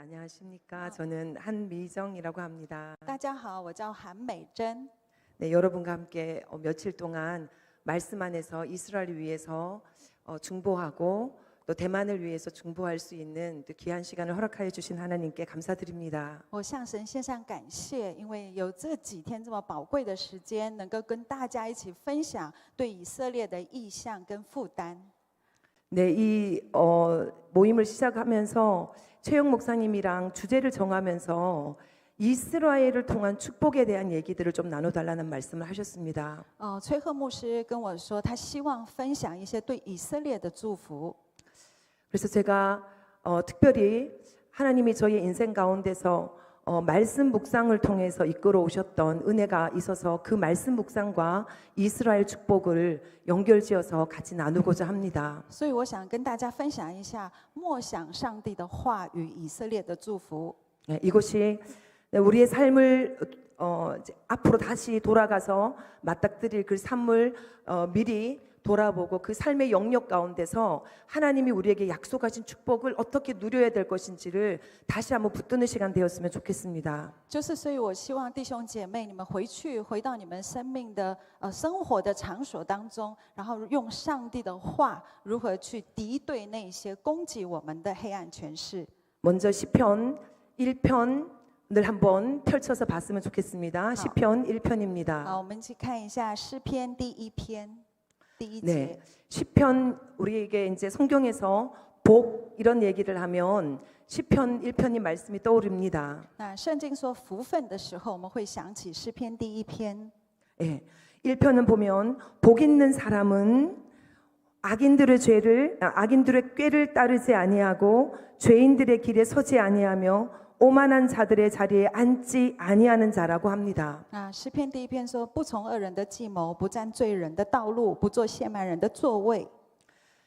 안녕하십니까. 저는 한미정이라고 합니다. 大家好，我叫韩美珍。 네, 여러분과 함께 며칠 동안 말씀 안에서 이스라엘을 위해서 중보하고 또 대만을 위해서 중보할 수 있는 또 귀한 시간을 허락하여 주신 하나님께 감사드립니다. 我向神献上感谢，因为有这几天这么宝贵的时间，能够跟大家一起分享对以色列的意向跟负担。 네, 이 모임을 시작하면서 최영 목사님이랑 주제를 정하면서 이스라엘을 통한 축복에 대한 얘기들을 좀 나눠달라는 말씀을 하셨습니다. 崔赫牧师跟我说，他希望分享一些对以色列的祝福。 그래서 제가 특별히 하나님이 저의 인생 가운데서 말씀 묵상을 통해서 이끌어 오셨던 은혜가 있어서 그 말씀 묵상과 이스라엘 축복을 연결지어서 같이 나누고자 합니다. 所以我想跟大家分享一下默想上帝的话与以色列的祝福。 네, 이것이 우리의 삶을 앞으로 다시 돌아가서 맞닥뜨릴 그 삶을 미리 돌아보고 그 삶의 영역 가운데서 하나님이 우리에게 약속하신 축복을 어떻게 누려야 될 것인지를 다시 한번 붙드는 시간 되었으면 좋겠습니다. 所以我希望弟兄姐妹，你们回到你们生命的生活的场所当中，然后用上帝的话如何去敌对那些攻击我们的黑暗权势。 먼저 시편 1편을 한번 펼쳐서 봤으면 좋겠습니다. 시편 1편입니다. 好，我们一起看一下诗篇第一篇第一节。 네, 시편 우리에게 이제 성경에서 복 이런 얘기를 하면 시편 1편이 말씀이 떠오릅니다. 那圣经说福分的时候，我们会想起诗篇第一篇。 예, 1편은 보면 복 있는 사람은 악인들의 꾀를 따르지 아니하고 죄인들의 길에 서지 아니하며 오만한 자들의 자리에 앉지 아니하는 자라고 합니다. 那诗篇第一篇说，不从恶人的计谋，不占罪人的道路，不做亵慢人的座位。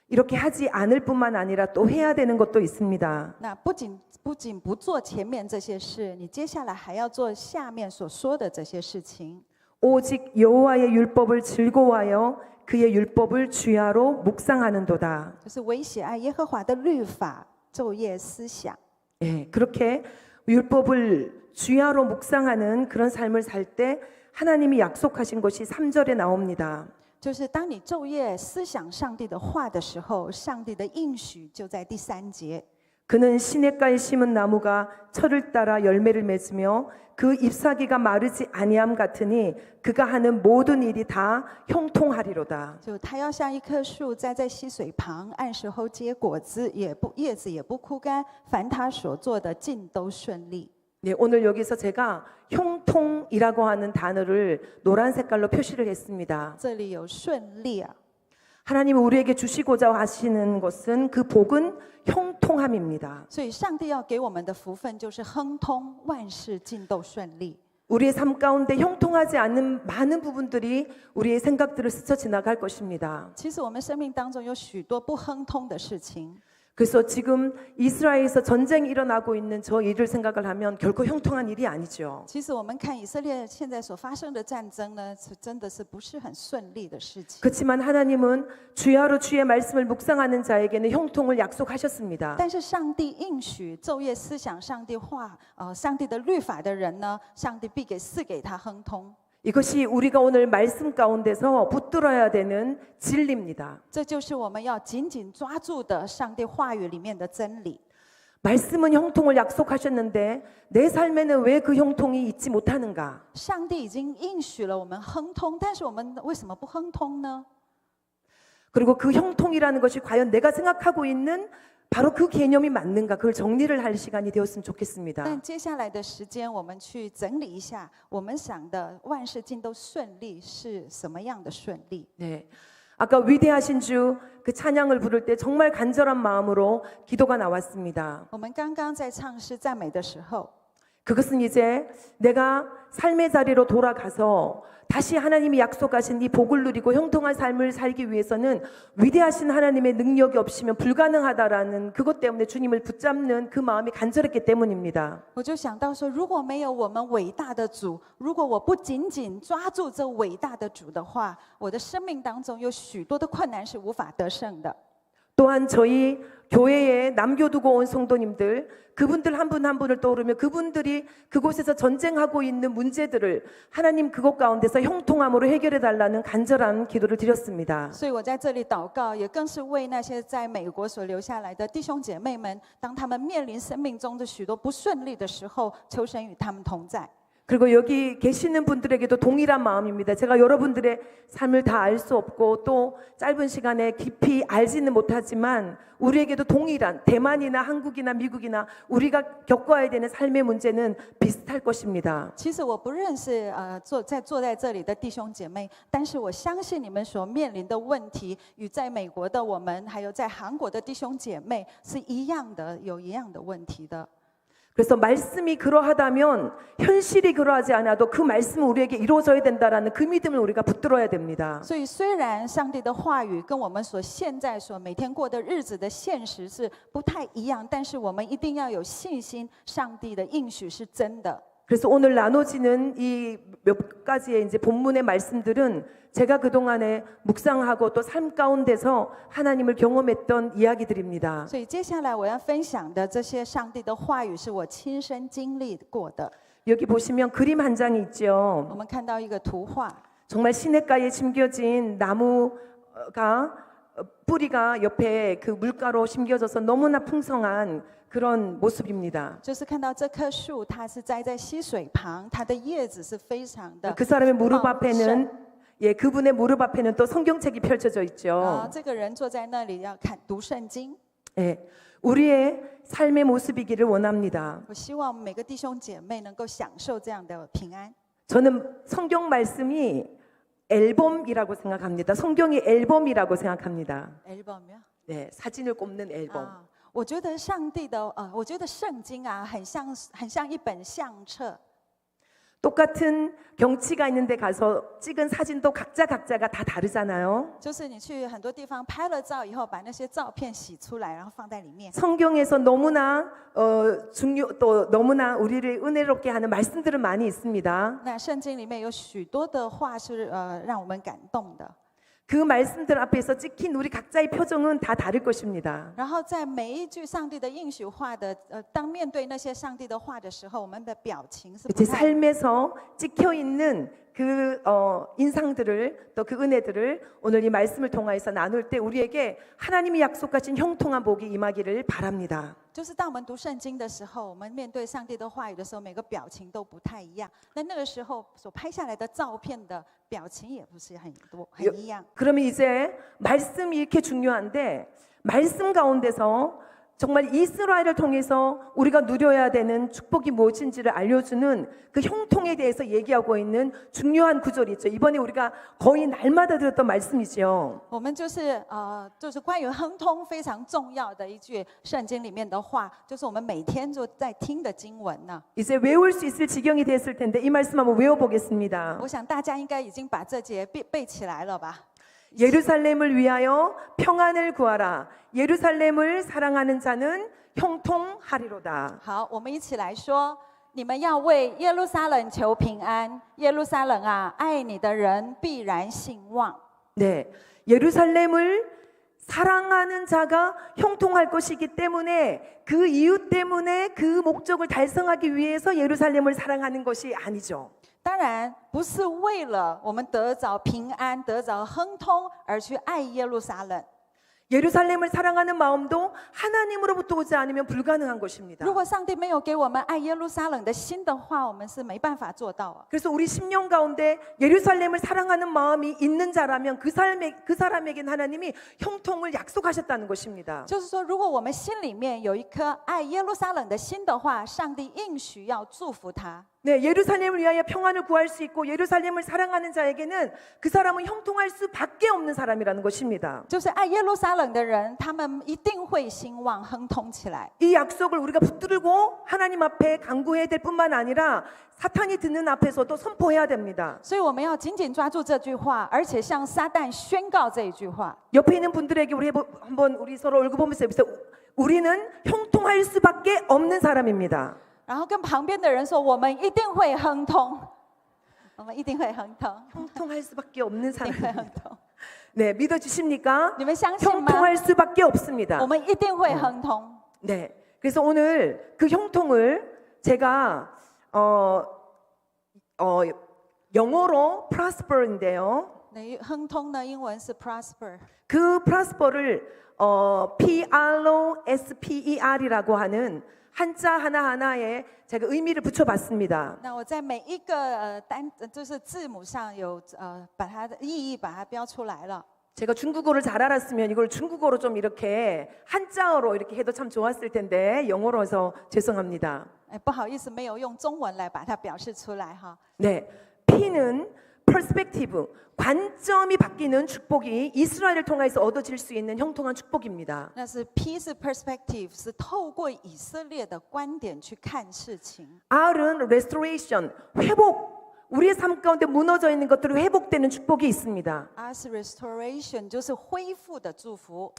이렇게 하지 않을 뿐만 아니라 또 해야 되는 것도 있습니다. 那不仅不做前面这些事，你接下来还要做下面所说的这些事情。 오직 여호와의 율법을 즐거워하여 그의 율법을 주야로 묵상하는도다. 就是唯喜爱耶和华的律法，昼夜思想。 예, 그렇게 율법을 주야로 묵상하는 그런 삶을 살 때 하나님이 약속하신 것이 3절에 나옵니다. 就是当你昼夜思想上帝的话的时候，上帝的应许就在第3节。 그는 시냇가에 심은 나무가 철을 따라 열매를 맺으며 그 잎사귀가 마르지 아니함 같으니 그가 하는 모든 일이 다 형통하리로다. 就他要像一棵树栽在溪水旁，按时候结果子，叶子也不枯干，凡他所做的尽都顺利。 네, 오늘 여기서 제가 형통이라고 하는 단어를 노란 색깔로 표시를 했습니다. 这里有顺利啊， 하나님이 우리에게 주시고자 하시는 것은 그 복은 형통함입니다. 所以上帝要给我们的福分就是亨通，万事尽都顺利。 우리의 삶 가운데 형통하지 않는 많은 부분들이 우리의 생각들을 스쳐 지나갈 것입니다. 其实我们生命当中有许多不亨通的事情。 그래서 지금 이스라엘에서 전쟁이 일어나고 있는 저 일을 생각을 하면 결코 형통한 일이 아니죠. 其实我们看以色列现在所发生的战争呢，是真的是不是很顺利的事情。 그렇지만 하나님은 주야로 주의 말씀을 묵상하는 자에게는 형통을 약속하셨습니다. 但是上帝应许昼夜思想上帝话，上帝的律法的人呢，上帝必赐给他亨通。 이것이 우리가 오늘 말씀 가운데서 붙들어야 되는 진리입니다. 这就是我们要紧紧抓住的上帝话语里面的真理。 말씀은 형통을 약속하셨는데 내 삶에는 왜 그 형통이 있지 못하는가? 上帝已经应许了我们亨通，但是我们为什么不亨通呢？ 그리고 그 형통이라는 것이 과연 내가 생각하고 있는 바로 그 개념이 맞는가? 그걸 정리를 할 시간이 되었으면 좋겠습니다. 但接下来的时间，我们去整理一下，我们想的万事尽都顺利是什么样的顺利？ 네. 아까 위대하신 주 그 찬양을 부를 때 정말 간절한 마음으로 기도가 나왔습니다. 我们刚刚在唱诗赞美的时候， 그것은 이제 내가 삶의 자리로 돌아가서 다시 하나님이 약속하신 이 복을 누리고 형통한 삶을 살기 위해서는 위대하신 하나님의 능력이 없이면 불가능하다라는 그것 때문에 주님을 붙잡는 그 마음이 간절했기 때문입니다. 我就想到说，如果没有我们伟大的主，如果我不紧紧抓住这伟大的主的话，我的生命当中有许多的困难是无法得胜的。 또한 저희 교회에 남겨두고 온 성도님들, 그분들 한 분 한 분을 떠오르며 그분들이 그곳에서 전쟁하고 있는 문제들을 하나님 그곳 가운데서 형통함으로 해결해 달라는 간절한 기도를 드렸습니다. 所以我在这里祷告，也更是为那些在美国所留下来的弟兄姐妹们，当他们面临生命中的许多不顺利的时候，求神与他们同在。 그리고 여기 계시는 분들에게도 동일한 마음입니다. 제가 여러분들의 삶을 다 알 수 없고 또 짧은 시간에 깊이 알지는 못하지만 우리에게도 동일한 대만이나 한국이나 미국이나 우리가 겪어야 되는 삶의 문제는 비슷할 것입니다. 其实我不认识坐在这里的弟兄姐妹，但是我相信你们所面临的问题与在美国的我们，还有在韩国的弟兄姐妹是一样的，有一样的问题的。 그래서 말씀이 그러하다면 현실이 그러하지 않아도 그 말씀은 우리에게 이루어져야 된다라는 그 믿음을 우리가 붙들어야 됩니다. 所以，虽然上帝的话语跟我们现在每天过的日子的现实是不太一样，但是我们一定要有信心，上帝的应许是真的。 그래서 오늘 나눠지는 이 몇 가지의 이제 본문의 말씀들은 제가 그동안에 묵상하고 또 삶 가운데서 하나님을 경험했던 이야기들입니다. 所以，接下来我要分享的这些上帝的话语，是我亲身经历过的。 여기 보시면 그림 한 장이 있죠. 我们看到一个图画， 정말 시냇가에 심겨진 나무가 뿌리가 옆에 그 물가로 심겨져서 너무나 풍성한 그런 모습입니다. 就是看到这棵树，它是栽在溪水旁，它的叶子是非常的 그 사람의 무릎 茂盛。 앞에는 그분의 무릎 앞에는 또 성경책이 펼쳐져 있죠. 这个人坐在那里要读圣经。 우리의 삶의 모습이기를 원합니다. 我希望每个弟兄姐妹能够享受这样的平安。 저는 성경 말씀이 앨범이라고 생각합니다. 성경이 앨범이라고 생각합니다. 앨범이요? 네, 사진을 꼽는 앨범. 我觉得上帝的我觉得圣经啊，很像一本相册。 똑같은 경치가 있는데 가서 찍은 사진도 각자가 다 다르잖아요. 就是你去很多地方拍了照以后，把那些照片洗出来，然后放在里面。 성경에서 너무나 또 너무나 우리를 은혜롭게 하는 말씀들은 많이 있습니다. 那圣经里面有许多的话是让我们感动的。 그 말씀들 앞에서 찍힌 우리 각자의 표정은 다 다를 것입니다. 然后在每一句上帝的应许话的当面对那些上帝的话的时候，我们的表情是不 제 太。 삶에서 찍혀 있는 그 인상들을 또 그 은혜들을 오늘 이 말씀을 통하여서 나눌 때 우리에게 하나님이 약속하신 형통한 복이 임하기를 바랍니다. 就是当我们读圣经的时候，我们面对上帝的话语的时候，每个表情都不太一样。那个时候所拍下来的照片的表情也不是很一样。 그러면 이제 말씀이 이렇게 중요한데 말씀 가운데서 정말 이스라엘을 통해서 우리가 누려야 되는 축복이 무엇인지를 알려주는 그 형통에 대해서 얘기하고 있는 중요한 구절이 있죠. 이번에 우리가 거의 날마다 들었던 말씀이죠. 我们就是关于亨通非常重要的一句圣经里面的话，就是我们每天就在听的经文呢。 이제 외울 수 있을 지경이 됐을 텐데 이 말씀 한번 외워보겠습니다. 我想大家应该已经把这节背起来了吧？ 예루살렘을 위하여 평안을 구하라. 예루살렘을 사랑하는 자는 형통하리로다. 好，我们一起来说，你们要为耶路撒冷求平安。耶路撒冷啊，爱你的人必然兴旺。 네, 예루살렘을 사랑하는 자가 형통할 것이기 때문에 그 이유 때문에 그 목적을 달성하기 위해서 예루살렘을 사랑하는 것이 아니죠. 当然不是为了我们得着平安、得着亨通而去爱耶路撒冷。 예루살렘을 사랑하는 마음도 하나님으로부터 오지 않으면 불가능한 것입니다. 如果上帝没有给我们爱耶路撒冷的心的话，我们是没办法做到啊。 그래서 우리 10년 가운데 예루살렘을 사랑하는 마음이 있는 자라면 그 사람에게는 하나님이 형통을 약속하셨다는 것입니다. 就是说，如果我们心里面有一颗爱耶路撒冷的心的话，上帝应许要祝福他。 네, 예루살렘을 위하여 평안을 구할 수 있고 예루살렘을 사랑하는 자에게는 그 사람은 형통할 수밖에 없는 사람이라는 것입니다. 就是爱耶路撒冷的人，他们一定会兴旺亨通起来。 이 약속을 우리가 붙들고 하나님 앞에 간구해야 될 뿐만 아니라 사탄이 듣는 앞에서도 선포해야 됩니다. 所以我们要紧紧抓住这句话，而且向撒旦宣告这一句话。 옆에 있는 분들에게 한번 우리 서로 얼굴 보면서 우리는 형통할 수밖에 없는 사람입니다. 然后跟旁边的人说，我们一定会亨通，我们一定会亨通， 형통할 수밖에 없는 一定会亨 사람입니다. 通。 네, 믿어주십니까? 你们相信吗？ 형통할 수밖에 없습니다. 我们一定会亨通。 네, 그래서 오늘 그 형통을 제가 영어로 prosper인데요. 那亨通呢，英文是 prosper。 그 prosper를 PROSPER이라고 하는 한자 하나하나에 제가 의미를 붙여봤습니다. 那我在每一个就是字母上有把它的意义把它标出来了。 제가 중국어를 잘 알았으면 이걸 중국어로 좀 이렇게 한자어로 이렇게 해도 참 좋았을 텐데 영어로 해서 죄송합니다. 哎，不好意思，没有用中文来把它表示出来哈。 네, P는 perspective, 관점이 바뀌는 축복이 이스라엘을 통해서 얻어질 수 있는 형통한 축복입니다. 那是 P 是 perspective， 是透过以色列的观点去看事情。 R은 restoration, 회복. 우리의 삶 가운데 무너져 있는 것들이 회복되는 축복이 있습니다. R 是 restoration， 就是恢复的祝福。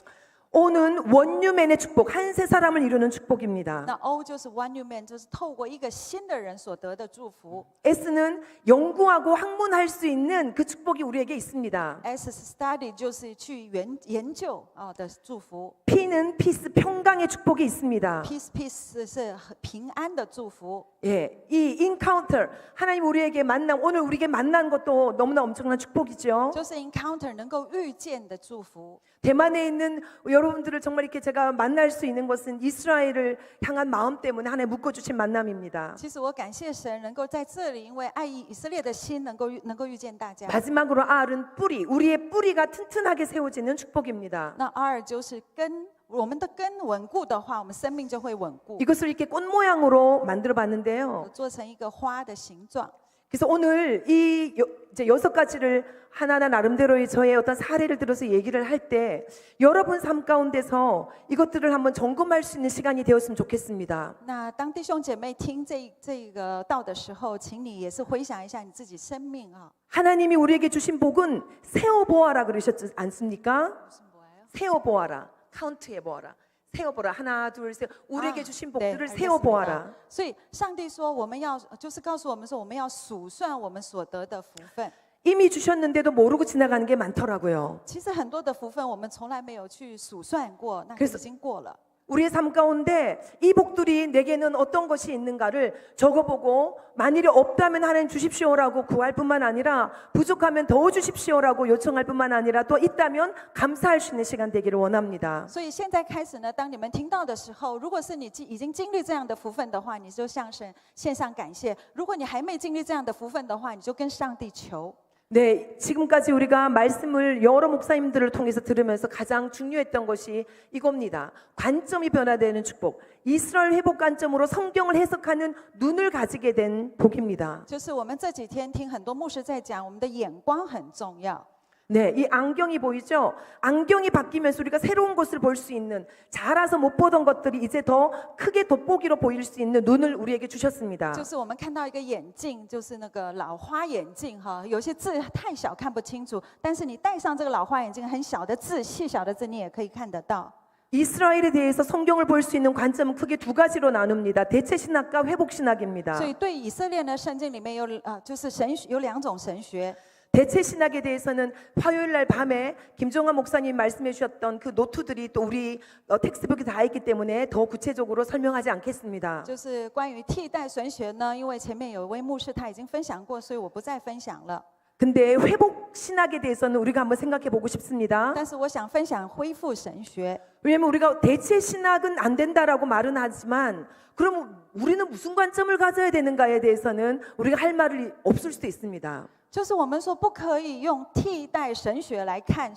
O는 원유맨의 축복, 한 세 사람을 이루는 축복입니다. 那 O 就是 one new man， 就是透过一个新的人所得的祝福。 S는 연구하고 학문할 수 있는 그 축복이 우리에게 있습니다. S 是 study， 就是去研究的祝福。 P는 peace, 평강의 축복이 있습니다. Peace 是平安的祝福。 예, 이 encounter, 하나님 우리에게 만남, 오늘 우리에게 만난 것도 너무나 엄청난 축복이죠. 就是 encounter 能够遇见的祝福。 대만에 있는 여러분들을 정말 이렇게 제가 만날 수 있는 것은 이스라엘을 향한 마음 때문에 하나님 묶어주신 만남입니다. 其实我感谢神能够在这里，因为爱以色列的心能够遇见大家。 마지막으로 R은 뿌리, 우리의 뿌리가 튼튼하게 세워지는 축복입니다. 那 R 就是根，我们的根稳固的话，我们生命就会稳固， 이것을 이렇게 꽃 모양으로 만들어 봤는데요. 做成一个花的形状。 그래서 오늘 이제 6가지를 하나하나 나름대로의 저의 어떤 사례를 들어서 얘기를 할 때 여러분 삶 가운데서 이것들을 한번 점검할 수 있는 시간이 되었으면 좋겠습니다. 那当弟兄姐妹听这个道的时候，请你也是回想一下你自己生命啊。 하나님이 우리에게 주신 복은 세어보아라 그러셨지 않습니까? 무슨 뭐예요? 세어보아라, 카운트해보아라. 세어보라, 하나, 둘, 셋. 우리에게 주신 복들을 네, 세어보아라. 所以上帝说，我们要就是告诉我们说，我们要数算我们所得的福分。 이미 주셨는데도 모르고 지나가는 게 많더라고요. 其实很多的福分，我们从来没有去数算过，那已经过了。 우리의 삶 가운데 이 복들이 내게는 어떤 것이 있는가를 적어보고 만일에 없다면 하나님 주십시오라고 구할 뿐만 아니라 부족하면 더 주십시오라고 요청할 뿐만 아니라 또 있다면 감사할 수 있는 시간 되기를 원합니다. 所以现在开始呢，当你们听到的时候，如果是你已经经历这样的福分的话，你就向神献上感谢；如果你还没经历这样的福分的话，你就跟上帝求。 네, 지금까지 우리가 말씀을 여러 목사님들을 통해서 들으면서 가장 중요했던 것이 이겁니다. 관점이 변화되는 축복. 이스라엘 회복 관점으로 성경을 해석하는 눈을 가지게 된 복입니다. 就是我们这几天听很多牧师在讲，我们的眼光很重要。 네, 이 안경이 보이죠? 안경이 바뀌면서 우리가 새로운 것을 볼 수 있는, 자라서 못 보던 것들이 이제 더 크게 돋보기로 보일 수 있는 눈을 우리에게 주셨습니다. 就是我们看到一个眼镜，就是那个老花眼镜哈，有些字太小看不清楚，但是你戴上这个老花眼镜，很小的字、细小的字你也可以看得到。 이스라엘에 대해서 성경을 볼 수 있는 관점은 크게 두 가지로 나눕니다. 대체 신학과 회복 신학입니다. 所以对以色列呢，圣经里面就是有两种神学。 대체 신학에 대해서는 화요일 날 밤에 김종환 목사님 말씀해 주셨던 그 노트들이 또 우리 텍스트북에 다 있기 때문에 더 구체적으로 설명하지 않겠습니다. 就是关于替代神学呢，因为前面有一位牧师他已经分享过，所以我不再分享了。 근데 회복 신학에 대해서는 우리가 한번 생각해 보고 싶습니다. 但是我想分享恢复神学。 왜냐면 우리가 대체 신학은 안 된다라고 말은 하지만 그럼 우리는 무슨 관점을 가져야 되는가에 대해서는 우리가 할 말이 없을 수도 있습니다. 就是我们说不可以用替代神学来看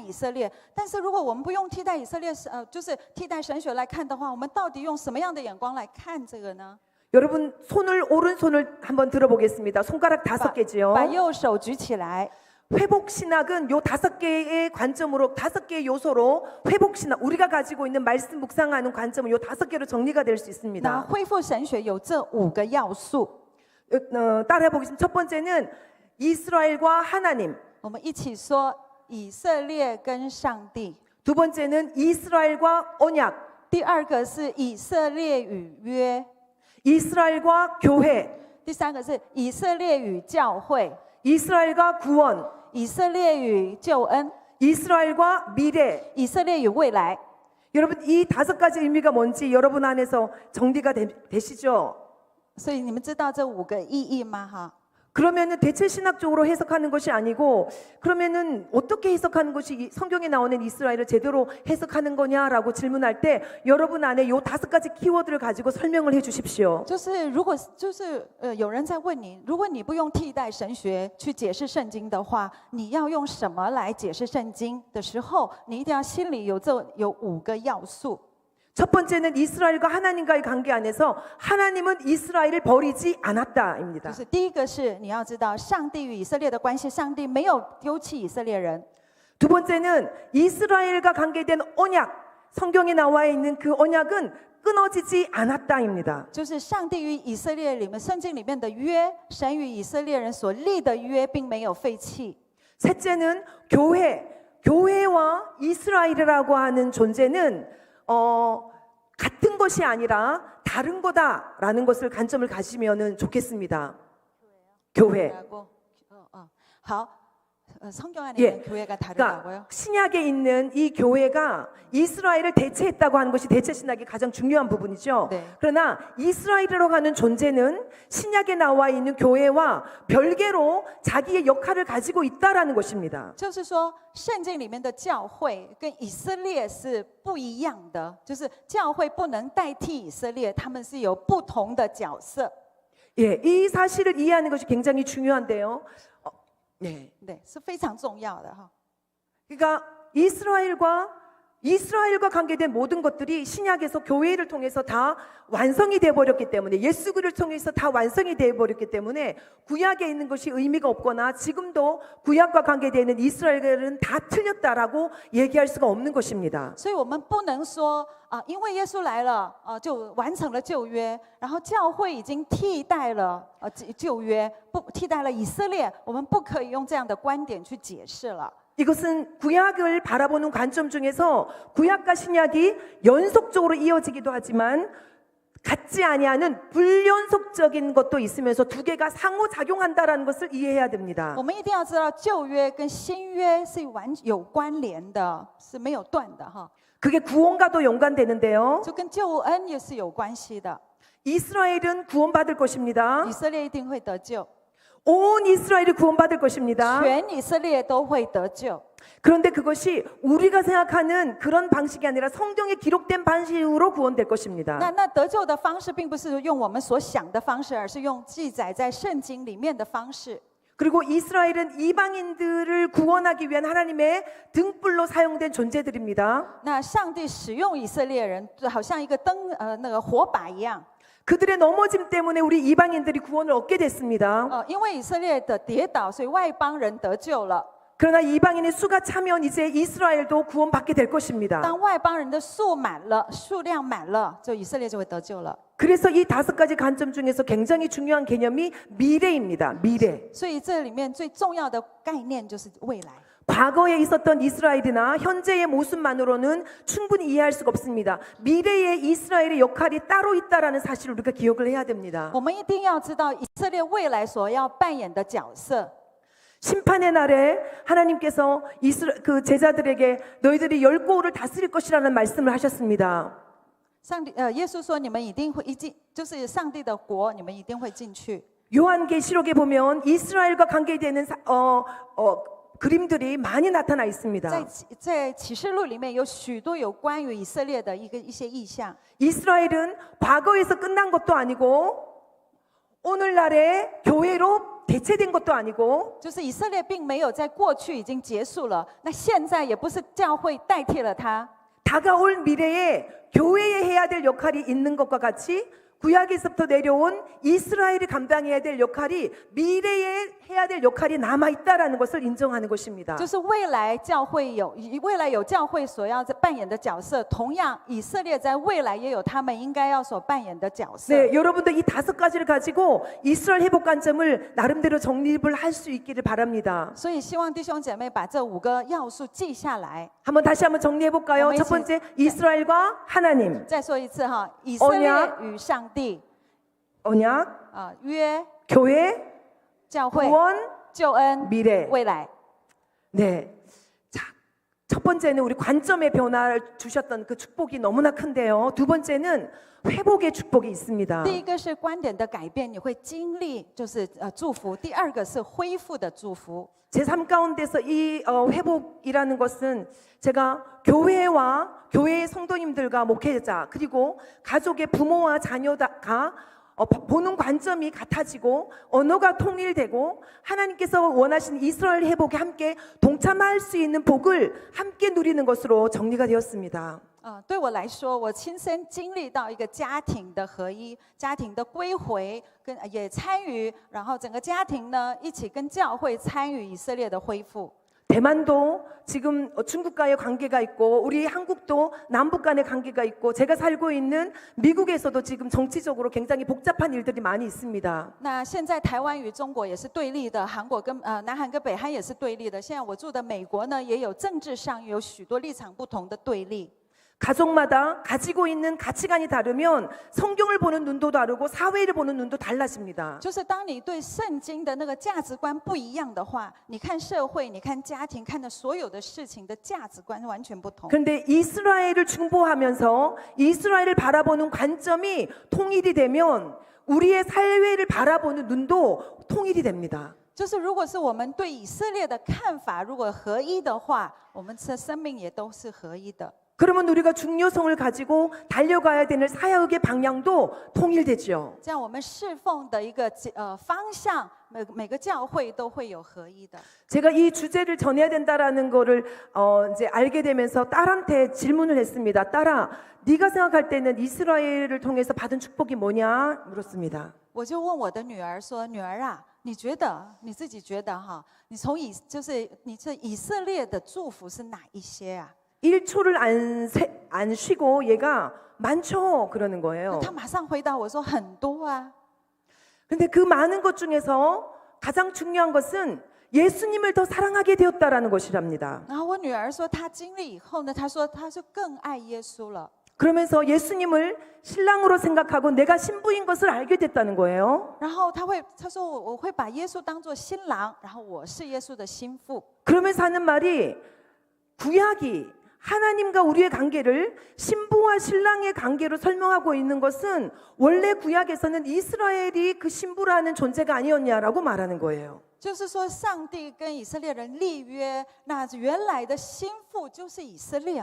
以色列，但是如果我们不用替代以色列就是替代神学来看的话，我们到底用什么样的眼光来看这个呢？ 여러분 오른손을 한번 들어보겠습니다. 손가락 5개지요. 把右手举起来。 회복 신학은 요 5개의 관점으로 5개의 요소로 회복 신학 우리가 가지고 있는 말씀 묵상하는 관점은 요 5개로 정리가 될 수 那 있습니다. 恢复神学有这5个要素， 따라해 보겠습니다. 첫 번째는 이스라엘과 하나님. 我们一起说以色列跟上帝。 두 번째는 이스라엘과 언약. 第二个是以色列与约。 이스라엘과 교회. 第三个是以色列与教会。 이스라엘과 구원. 以色列与救恩。 이스라엘과 미래. 以色列与未来。 여러분 이 5가지 의미가 뭔지 여러분 안에서 정리가 되시죠? 所以你们知道这5个意义吗？哈， 그러면은 대체 신학적으로 해석하는 것이 아니고 그러면은 어떻게 해석하는 것이 이 성경에 나오는 이스라엘을 제대로 해석하는 거냐라고 질문할 때 여러분 안에 요 5가지 키워드를 가지고 설명을 해 주십시오. 就是如果有人在问你，如果你不用替代神学去解释圣经的话，你要用什么来解释圣经的时候，你一定要心里有5个要素。 첫 번째는 이스라엘과 하나님과의 관계 안에서 하나님은 이스라엘을 버리지 않았다입니다. 就是第一个是你要知道，上帝与以色列的关系，上帝没有丢弃以色列人。 두 번째는 이스라엘과 관계된 언약, 성경에 나와 있는 그 언약은 끊어지지 않았다입니다. 就是上帝与以色列里面圣经里面的约，神与以色列人所立的约，并没有废弃。 셋째는 교회와 이스라엘이라고 하는 존재는 같은 것이 아니라 다른 거다라는 것을 관점을 가지면은 좋겠습니다. 교회. 好，성경 안에 있는 예. 교회가 그러니까 다르다고요? 신약에 있는 이 교회가 이스라엘을 대체했다고 하는 것이 대체 신학의 가장 중요한 부분이죠. 네. 그러나 이스라엘이라고 하는 존재는 신약에 나와 있는 교회와 별개로 자기의 역할을 가지고 있다라는 것입니다. 就是说，圣经里面的教会跟以色列是不一样的，就是教会不能代替以色列，他们是有不同的角色。 예, 이 사실을 이해하는 것이 굉장히 중요한데요. 네. 对，是非常重要的哈。 그러니까 이스라엘과 관계된 모든 것들이 신약에서 교회를 통해서 다 완성이 되어 버렸기 때문에 예수 그리스도를 통해서 다 완성이 되어 버렸기 때문에 구약에 있는 것이 의미가 없거나 지금도 구약과 관계되는 이스라엘은 다 틀렸다라고 얘기할 수가 없는 것입니다. 所以我们不能说因为耶稣来了就完成了旧约，然后教会已经替代了旧约，不替代了以色列，我们不可以用这样的观点去解释了。 이것은 구약을 바라보는 관점 중에서 구약과 신약이 연속적으로 이어지기도 하지만 같지 아니하는 불연속적인 것도 있으면서 두 개가 상호작용한다라는 것을 이해해야 됩니다. 我们一定要知道旧约跟新约是有关联的，是没有断的哈。 그게 구원과도 연관되는데요. 就跟救恩也是有关系的。 이스라엘은 구원받을 것입니다. 以色列一定会得救， 온 이스라엘이 구원받을 것입니다. 全以色列都会得救。 그런데 그것이 우리가 생각하는 그런 방식이 아니라 성경에 기록된 방식으로 구원될 것입니다. 那得救的方式，并不是用我们所想的方式，而是用记载在圣经里面的方式。 그리고 이스라엘은 이방인들을 구원하기 위한 하나님의 등불로 사용된 존재들입니다. 那上帝使用以色列人，就好像一个那个火把一样。 그들의 넘어짐 때문에 우리 이방인들이 구원을 얻게 됐습니다. 因为以色列的跌倒，所以外邦人得救了。 그러나 이방인의 수가 차면 이제 이스라엘도 구원받게 될 것입니다. 当外邦人的数量满了，就以色列就会得救了。 그래서 이 5가지 관점 중에서 굉장히 중요한 개념이 미래입니다. 미래. 所以这里面最重要的概念就是未来。 과거에 있었던 이스라엘이나 현재의 모습만으로는 충분히 이해할 수가 없습니다. 미래의 이스라엘의 역할이 따로 있다라는 사실을 우리가 기억을 해야 됩니다. 我们一定要知道以色列未来所要扮演的角色。 심판의 날에 하나님께서 그 제자들에게 너희들이 10고을을 다스릴 것이라는 말씀을 하셨습니다. 耶稣说：“你们一定会就是上帝的国，你们一定会进去。” 요한계시록에 보면 이스라엘과 관계되는 그림들이 많이 나타나 있습니다. 在启示录里面有许多有关于以色列的一些意象。 이스라엘은 과거에서 끝난 것도 아니고 오늘날의 교회로 대체된 것도 아니고 就是以色列并没有在过去已经结束了，那现在也不是教会代替了它。 다가올 미래에 교회에 해야 될 역할이 있는 것과 같이 구약에서부터 내려온 이스라엘이 감당해야 될 역할이 미래에 해야 될 역할이 남아 있다라는 것을 인정하는 것입니다. 就是未来有教会所要扮演的角色，同样以色列在未来也有他们应该要所扮演的角色。 네, 여러분들 이 5가지를 가지고 이스라엘 회복 관점을 나름대로 정립을 할 수 있기를 바랍니다. 所以希望弟兄姐妹把这5个要素记下来。 다시 한번 정리해 볼까요? 첫 번째 이스라엘과 하나님. 再说一次哈，以色列与上帝 언약, 约 교회, 教会 구원, 救恩 미래. 未来。 네. 자, 첫 번째는 우리 관점의 변화를 주셨던 그 축복이 너무나 큰데요. 두 번째는 회복의 축복이 있습니다. 第一个是观点的改变，你会经历就是祝福；第二个是恢复的祝福。 제 삶 가운데서 이 회복이라는 것은 제가 교회와 교회의 성도님들과 목회자 그리고 가족의 부모와 자녀가 보는 관점이 같아지고 언어가 통일되고 하나님께서 원하신 이스라엘 회복에 함께 동참할 수 있는 복을 함께 누리는 것으로 정리가 되었습니다. 对我来说，我亲身经历到一个家庭的合一、家庭的归回，也参与，然后整个家庭呢一起跟教会参与以色列的恢复。 대만도 지금 중국과의 관계가 있고 우리 한국도 남북 간의 관계가 있고 제가 살고 있는 미국에서도 지금 정치적으로 굉장히 복잡한 일들이 많이 있습니다. 那现在台湾与中国也是对立的，韩国跟南韩跟北韩也是对立的。现在我住的美国呢，也有政治上有许多立场不同的对立。 가족마다 가지고 있는 가치관이 다르면 성경을 보는 눈도 다르고 사회를 보는 눈도 달라집니다. 就是当你对圣经的那个价值观不一样的话，你看社会、你看家庭、看的所有的事情的价值观完全不同。 그런데 이스라엘을 중보하면서 이스라엘을 바라보는 관점이 통일이 되면 우리의 사회를 바라보는 눈도 통일이 됩니다. 就是如果是我们对以色列的看法如果合一的话，我们的生命也都是合一的。 그러면 우리가 중요성을 가지고 달려가야 되는 사역의 방향도 통일되죠. 这样我们侍奉的一个方向，每个教会都会有合一的。 제가 이 주제를 전해야 된다라는 거를 이제 알게 되면서 딸한테 질문을 했습니다. 딸아, 네가 생각할 때는 이스라엘을 통해서 받은 축복이 뭐냐 물었습니다. 我就问我的女儿说：“女儿啊，你觉得你自己觉得哈，你从就是你这以色列的祝福是哪一些啊？” 1초를 안 쉬고 얘가 많죠 그러는 거예요. 他马上回答我说：“很多啊。” 근데 그 많은 것 중에서 가장 중요한 것은 예수님을 더 사랑하게 되었다라는 것이랍니다. 然后我女儿说，她经历以后呢，她说她就更爱耶稣了。 그러면서 예수님을 신랑으로 생각하고 내가 신부인 것을 알게 됐다는 거예요. 然后她说我会把耶稣当作新郎，然后我是耶稣的心腹。 그러면서 하는 말이 구약이 하나님과 우리의 관계를 신부와 신랑의 관계로 설명하고 있는 것은 원래 구약에서는 이스라엘이 그 신부라는 존재가 아니었냐라고 말하는 거예요. 就是说，上帝跟以色列人立约，那原来的心腹就是以色列。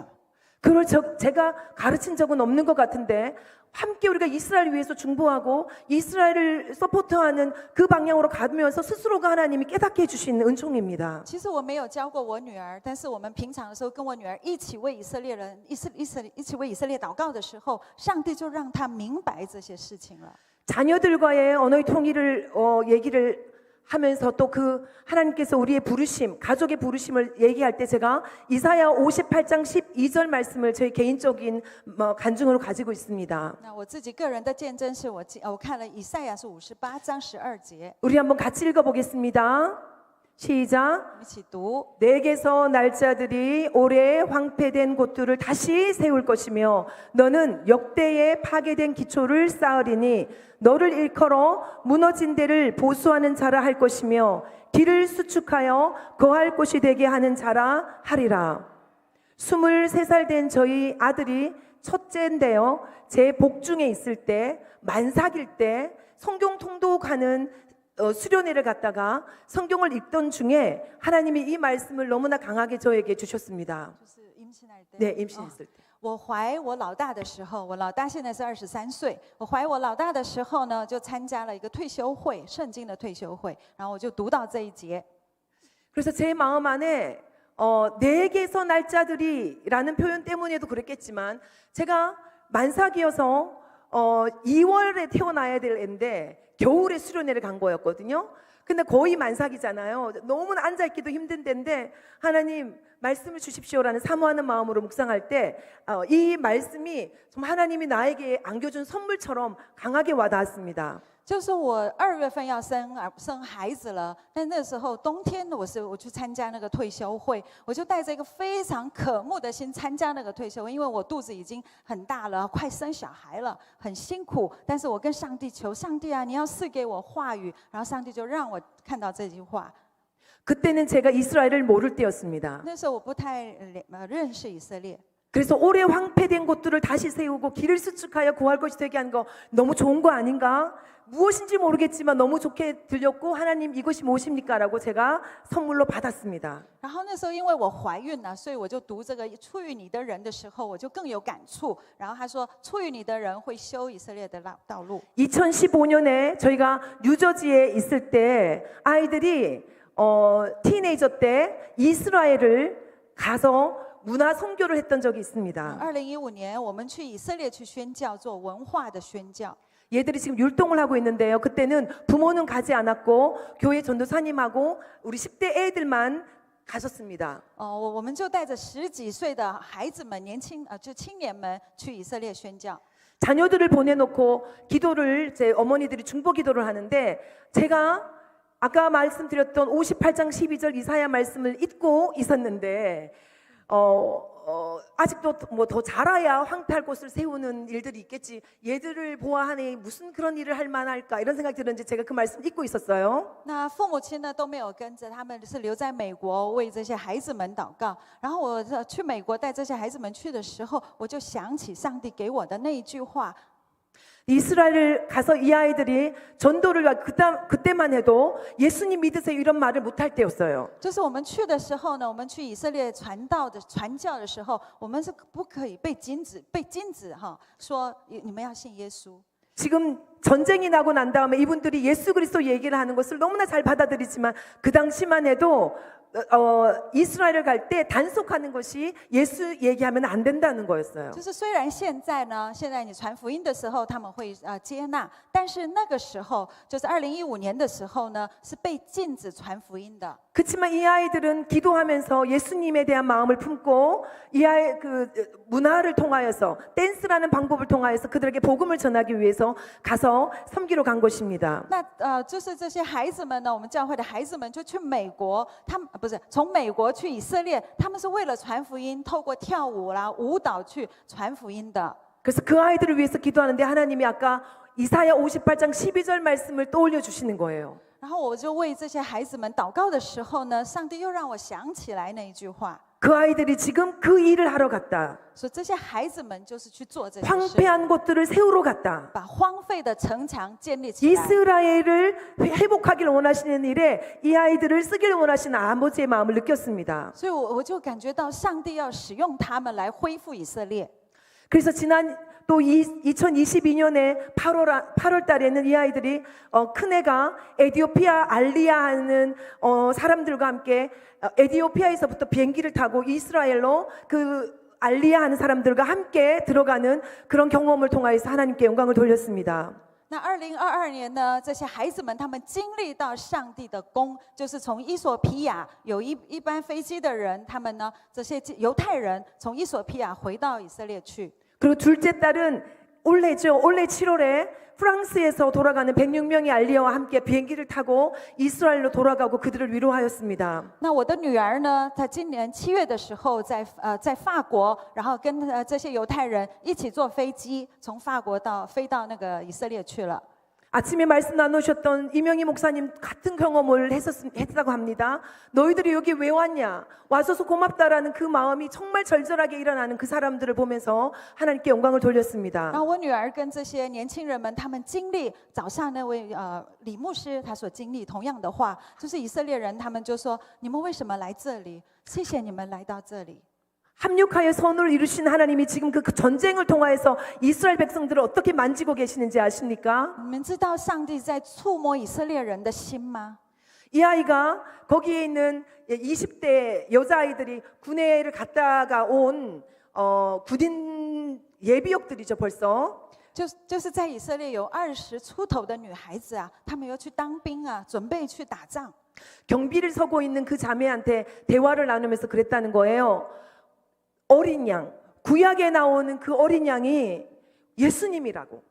그걸 제가 가르친 적은 없는 것 같은데 함께 우리가 이스라엘 위해서 중보하고 이스라엘을 서포트하는 그 방향으로 가면서 스스로가 하나님이 깨닫게 해주시는 은총입니다. 其实我没有教过我女儿，但是我们平常的时候跟我女儿一起为以色列人、一起为以色列祷告的时候，上帝就让她明白这些事情了。 자녀들과의 언어의 통일을 얘기를 하면서 또 그 하나님께서 우리의 부르심, 가족의 부르심을 얘기할 때 제가 이사야 58장 12절 말씀을 저희 개인적인 간증으로 가지고 있습니다. 那我自己个人的见证是我看了以赛亚书58章12节， 우리 한번 같이 읽어보겠습니다. 시작. 我们一起读。 내게서 날짜들이 오래 황폐된 곳들을 다시 세울 것이며 너는 역대의 파괴된 기초를 쌓으리니 너를 일컬어 무너진 데를 보수하는 자라 할 것이며 길을 수축하여 거할 곳이 되게 하는 자라 하리라. 23살 된 저희 아들이 첫째인데요. 제 복중에 있을 때 만삭일 때 성경 통독하는 수련회를 갔다가 성경을 읽던 중에 하나님이 이 말씀을 너무나 강하게 저에게 주셨습니다. 就是임신할 때。 네, 임신했을 때. 我怀我老大的时候，我老大现在是23岁。我怀我老大的时候呢，就参加了一个退休会，圣经的退休会，然后我就读到这一节。 그래서 제 마음 안에 내게서 날짜들이라는 표현 때문에도 그랬겠지만 제가 만삭이어서 2월에 태어나야 될 애인데 겨울에 수련회를 간 거였거든요. 근데 거의 만삭이잖아요. 너무나 앉아있기도 힘든 데인데 하나님 말씀을 주십시오라는 사모하는 마음으로 묵상할 때 이 말씀이 정말 하나님이 나에게 안겨준 선물처럼 강하게 와닿았습니다. 就是我2月份要生孩子了，但那时候冬天我去参加那个退休会，我就带着一个非常渴慕的心参加那个退休会，因为我肚子已经很大了，快生小孩了，很辛苦。但是我跟上帝求，上帝啊，你要赐给我话语，然后上帝就让我看到这句话。 그때는 제가 이스라엘을 모를 때였습니다. 那时候我不太认识以色列， 그래서 오래 황폐된 곳들을 다시 세우고 길을 수축하여 구할 것이 되게 한 거 너무 좋은 거 아닌가? 무엇인지 모르겠지만 너무 좋게 들렸고 하나님 이것이 무엇입니까? 라고 제가 선물로 받았습니다. 然后那时候因为我怀孕了，所以我就读这个出于你的人的时候，我就更有感触。然后他说，出于你的人会修以色列的道路。 2015년에 저희가 뉴저지에 있을 때 아이들이 티네이저 때 이스라엘을 가서 문화 선교를 했던 적이 있습니다. 2015年，我们去以色列去宣教，做文化的宣教。 얘들이 지금 율동을 하고 있는데요. 그때는 부모는 가지 않았고 교회 전도사님하고 우리 10대 애들만 가셨습니다. 我们就带着10几岁的孩子们、就青年们去以色列宣教。 자녀들을 보내놓고 기도를 제 어머니들이 중보 기도를 하는데 제가 아까 말씀드렸던 58장 12절 이사야 말씀을 잊고 있었는데 아직도 뭐 더 자라야 황폐할 곳을 세우는 일들이 있겠지. 얘들을 보아하니 무슨 그런 일을 할 만할까 이런 생각이 들었는지 제가 그 말씀 잊고 있었어요. 那父母亲呢都没有跟着，他们是留在美国为这些孩子们祷告。然后我去美国带这些孩子们去的时候，我就想起上帝给我的那一句话。 이스라엘을 가서 이 아이들이 전도를 그때만 해도 예수님 믿으세요 이런 말을 못할 때였어요. 就是我们去的时候呢，我们去以色列传教的时候，我们是不可以被禁止说你们要信耶稣。 지금 전쟁이 나고 난 다음에 이분들이 예수 그리스도 얘기를 하는 것을 너무나 잘 받아들이지만 그 당시만 해도 이스라엘을 갈 때 단속하는 것이 예수 얘기하면 안 된다는 거였어요. 就是虽然现在你传福音的时候他们会接纳，但是那个时候就是2015年的时候呢，是被禁止传福音的。 그렇지만 이 아이들은 기도하면서 예수님에 대한 마음을 품고 이 아이 그 문화를 통하여서 댄스라는 방법을 통하여서 그들에게 복음을 전하기 위해서 가서 섬기러 간 것입니다. 那就是这些孩子们呢，我们教会的孩子们就去美国，他们不是从美国去以色列，他们是为了传福音，透过跳舞啦、舞蹈去传福音的。 그래서 그 아이들을 위해서 기도하는데 하나님이 아까 이사야 58장 12절 말씀을 떠올려 주시는 거예요. 然后我就为这些孩子们祷告的时候呢，上帝又让我想起来那一句话， 그 아이들이 지금 그 일을 하러 갔다. 说这些孩子们就是去做这些事， 황폐한 곳들을 세우러 갔다. 把荒废的城墙建立起来。 이스라엘을 회복하기를 원하시는 일에 이 아이들을 쓰기를 원하시는 아버지의 마음을 느꼈습니다. 所以我就感觉到上帝要使用他们来恢复以色列。 그래서 지난 또 2022년에 8월 달에는 이 아이들이 큰애가 에디오피아 알리야 하는 사람들과 함께 에디오피아에서부터 비행기를 타고 이스라엘로 그 알리야 하는 사람들과 함께 들어가는 그런 경험을 통하여서 하나님께 영광을 돌렸습니다. 那2022年呢，这些孩子们他们经历到上帝的功，就是从伊索比亚有一班飞机的人，他们呢这些犹太人从伊索比亚回到以色列去。 그리고 둘째 딸은 올해 7월에 프랑스에서 돌아가는 106명의 알리아와 함께 비행기를 타고 이스라엘로 돌아가고 그들을 위로하였습니다. 那我的女儿呢，她今年7月的时候在法国，然后跟这些犹太人一起坐飞机，从法国飞到那个以色列去了。 아침에 말씀 나누셨던 이명희 목사님 같은 경험을 했다고 합니다. 너희들이 여기 왜 왔냐? 와줘서 고맙다라는 그 마음이 정말 절절하게 일어나는 그 사람들을 보면서 하나님께 영광을 돌렸습니다. 然后我女儿跟这些年轻人们，他们经历早上那位李牧师他所经历同样的话，就是以色列人他们就说：你们为什么来这里？谢谢你们来到这里。 합력하여 선을 이루신 하나님이 지금 그 전쟁을 통하여서 이스라엘 백성들을 어떻게 만지고 계시는지 아십니까? 你们知道上帝在触摸以色列人的心吗？ 이 아이가 거기에 있는 20대 여자아이들이 군대를 갔다가 온 군인 예비역들이죠 벌써. 就是在以色列有20出头的女孩子啊，她们要去当兵啊，准备去打仗。 경비를 서고 있는 그 자매한테 대화를 나누면서 그랬다는 거예요. 어린 양, 구약에 나오는 그 어린 양이 예수님이라고.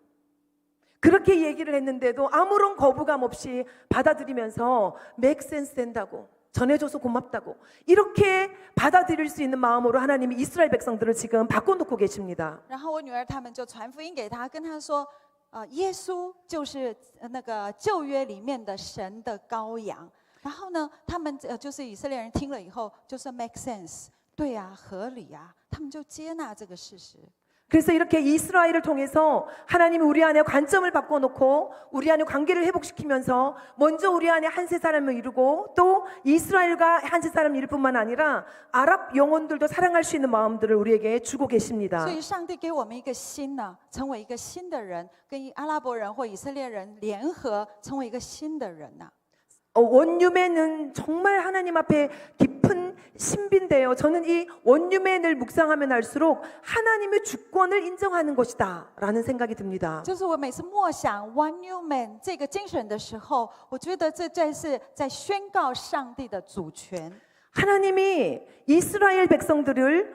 그렇게 얘기를 했는데도 아무런 거부감 없이 받아들이면서 make sense 된다고. 전해줘서 고맙다고. 이렇게 받아들일 수 있는 마음으로 하나님이 이스라엘 백성들을 지금 바꿔놓고 계십니다. 然后我女儿他们就传福音给她，跟她说，耶稣就是那个旧约里面的神的羔羊。然后呢，他们就是以色列人听了以后，就说 make sense， 对啊，合理啊，他们就接纳这个事实。 그래서 이렇게 이스라엘을 통해서 하나님이 우리 안에 관점을 바꿔놓고 우리 안에 관계를 회복시키면서 먼저 우리 안에 한세 사람을 이루고 또 이스라엘과 한세 사람을 이룰 뿐만 아니라 아랍 영혼들도 사랑할 수 있는 마음들을 우리에게 주고 계십니다. 所以上帝给我们一个心呢，成为一个新的人，跟阿拉伯人或以色列人联合，成为一个新的人呐。 원유매는 정말 하나님 앞에 깊은 신비인데요. 저는 이 원유매를 묵상하면 할수록 하나님의 주권을 인정하는 것이다라는 생각이 듭니다. 就是我每次默想 One New Man 这个精神的时候，我觉得这正是在宣告上帝的主权。 하나님이 이스라엘 백성들을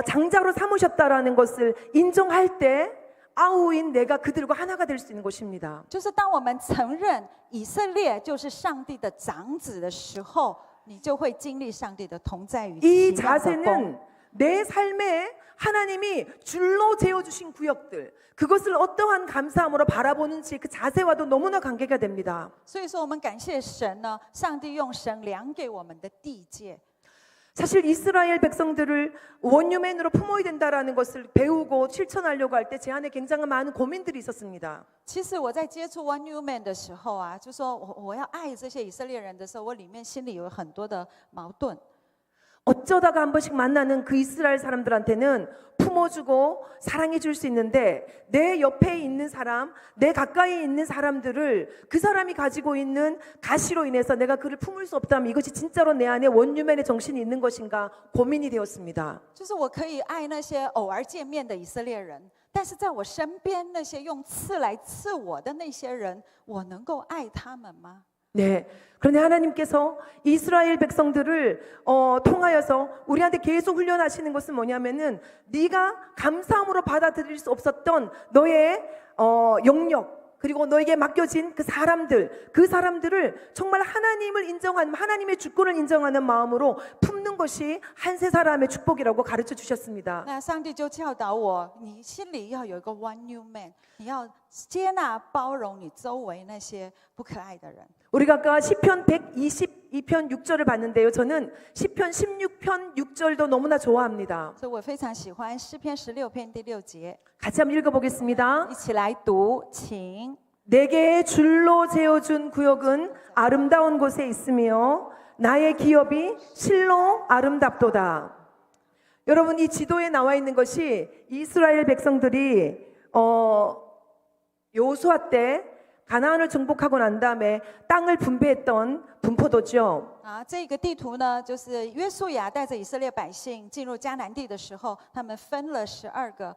장자로 삼으셨다라는 것을 인정할 때 아우인 내가 그들과 하나가 될 수 있는 것입니다. 就是当我们承认以色列就是上帝的长子的时候，你就会经历上帝的同在与 이 奇妙的功。 자세는 내 삶에 하나님이 줄로 재어주신 구역들 그것을 어떠한 감사함으로 바라보는지 그 자세와도 너무나 관계가 됩니다. 所以说，我们感谢神呢，上帝用神量给我们的地界。 사실 이스라엘 백성들을 원유맨으로 품어야 된다라는 것을 배우고 실천하려고 할 때 제 안에 굉장히 많은 고민들이 있었습니다. 其实我在接触 One New Man 的时候啊，就说我要爱这些以色列人的时候，我里面心里有很多的矛盾。 어쩌다가 한 번씩 만나는 그 이스라엘 사람들한테는 품어주고 사랑해줄 수 있는데 내 옆에 있는 사람, 내 가까이 있는 사람들을 그 사람이 가지고 있는 가시로 인해서 내가 그를 품을 수 없다면 이것이 진짜로 내 안에 원유맨의 정신이 있는 것인가 고민이 되었습니다. 就是我可以爱那些偶尔见面的以色列人，但是在我身边那些用刺来刺我的那些人，我能够爱他们吗？ 네. 그런데 하나님께서 이스라엘 백성들을 통하여서 우리한테 계속 훈련하시는 것은 뭐냐면은 네가 감사함으로 받아들일 수 없었던 너의 영역 그리고 너에게 맡겨진 그 사람들을 정말 하나님을 인정하는 하나님의 주권을 인정하는 마음으로 품는 것이 한세 사람의 축복이라고 가르쳐 주셨습니다. 那上帝就教导我，你心里要有一个 One New Man， 你要接纳包容你周围那些不可爱的人。 우리가 아까 시편 122편 6절을 봤는데요. 저는 시편 16편 6절도 너무나 좋아합니다. 所以我非常喜欢诗篇16篇第6节， 같이 한번 읽어보겠습니다. 一起来读，请。 내게 줄로 재어준 구역은 아름다운 곳에 있으며 나의 기업이 실로 아름답도다. 여러분 이 지도에 나와 있는 것이 이스라엘 백성들이 여호수아 때 가나안을 정복하고 난 다음에 땅을 분배했던 분포도죠. 啊，这个地图呢，就是约书亚带着以色列百姓进入迦南地的时候，他们分了12个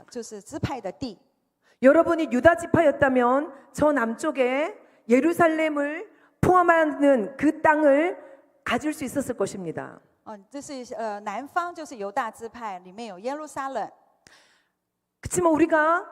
就是支派的地。 여러분이 유다 지파였다면 저 남쪽에 예루살렘을 포함하는 그 땅을 가질 수 있었을 것입니다. 这是南方就是犹大支派，里面有耶路撒冷。 그렇지만 우리가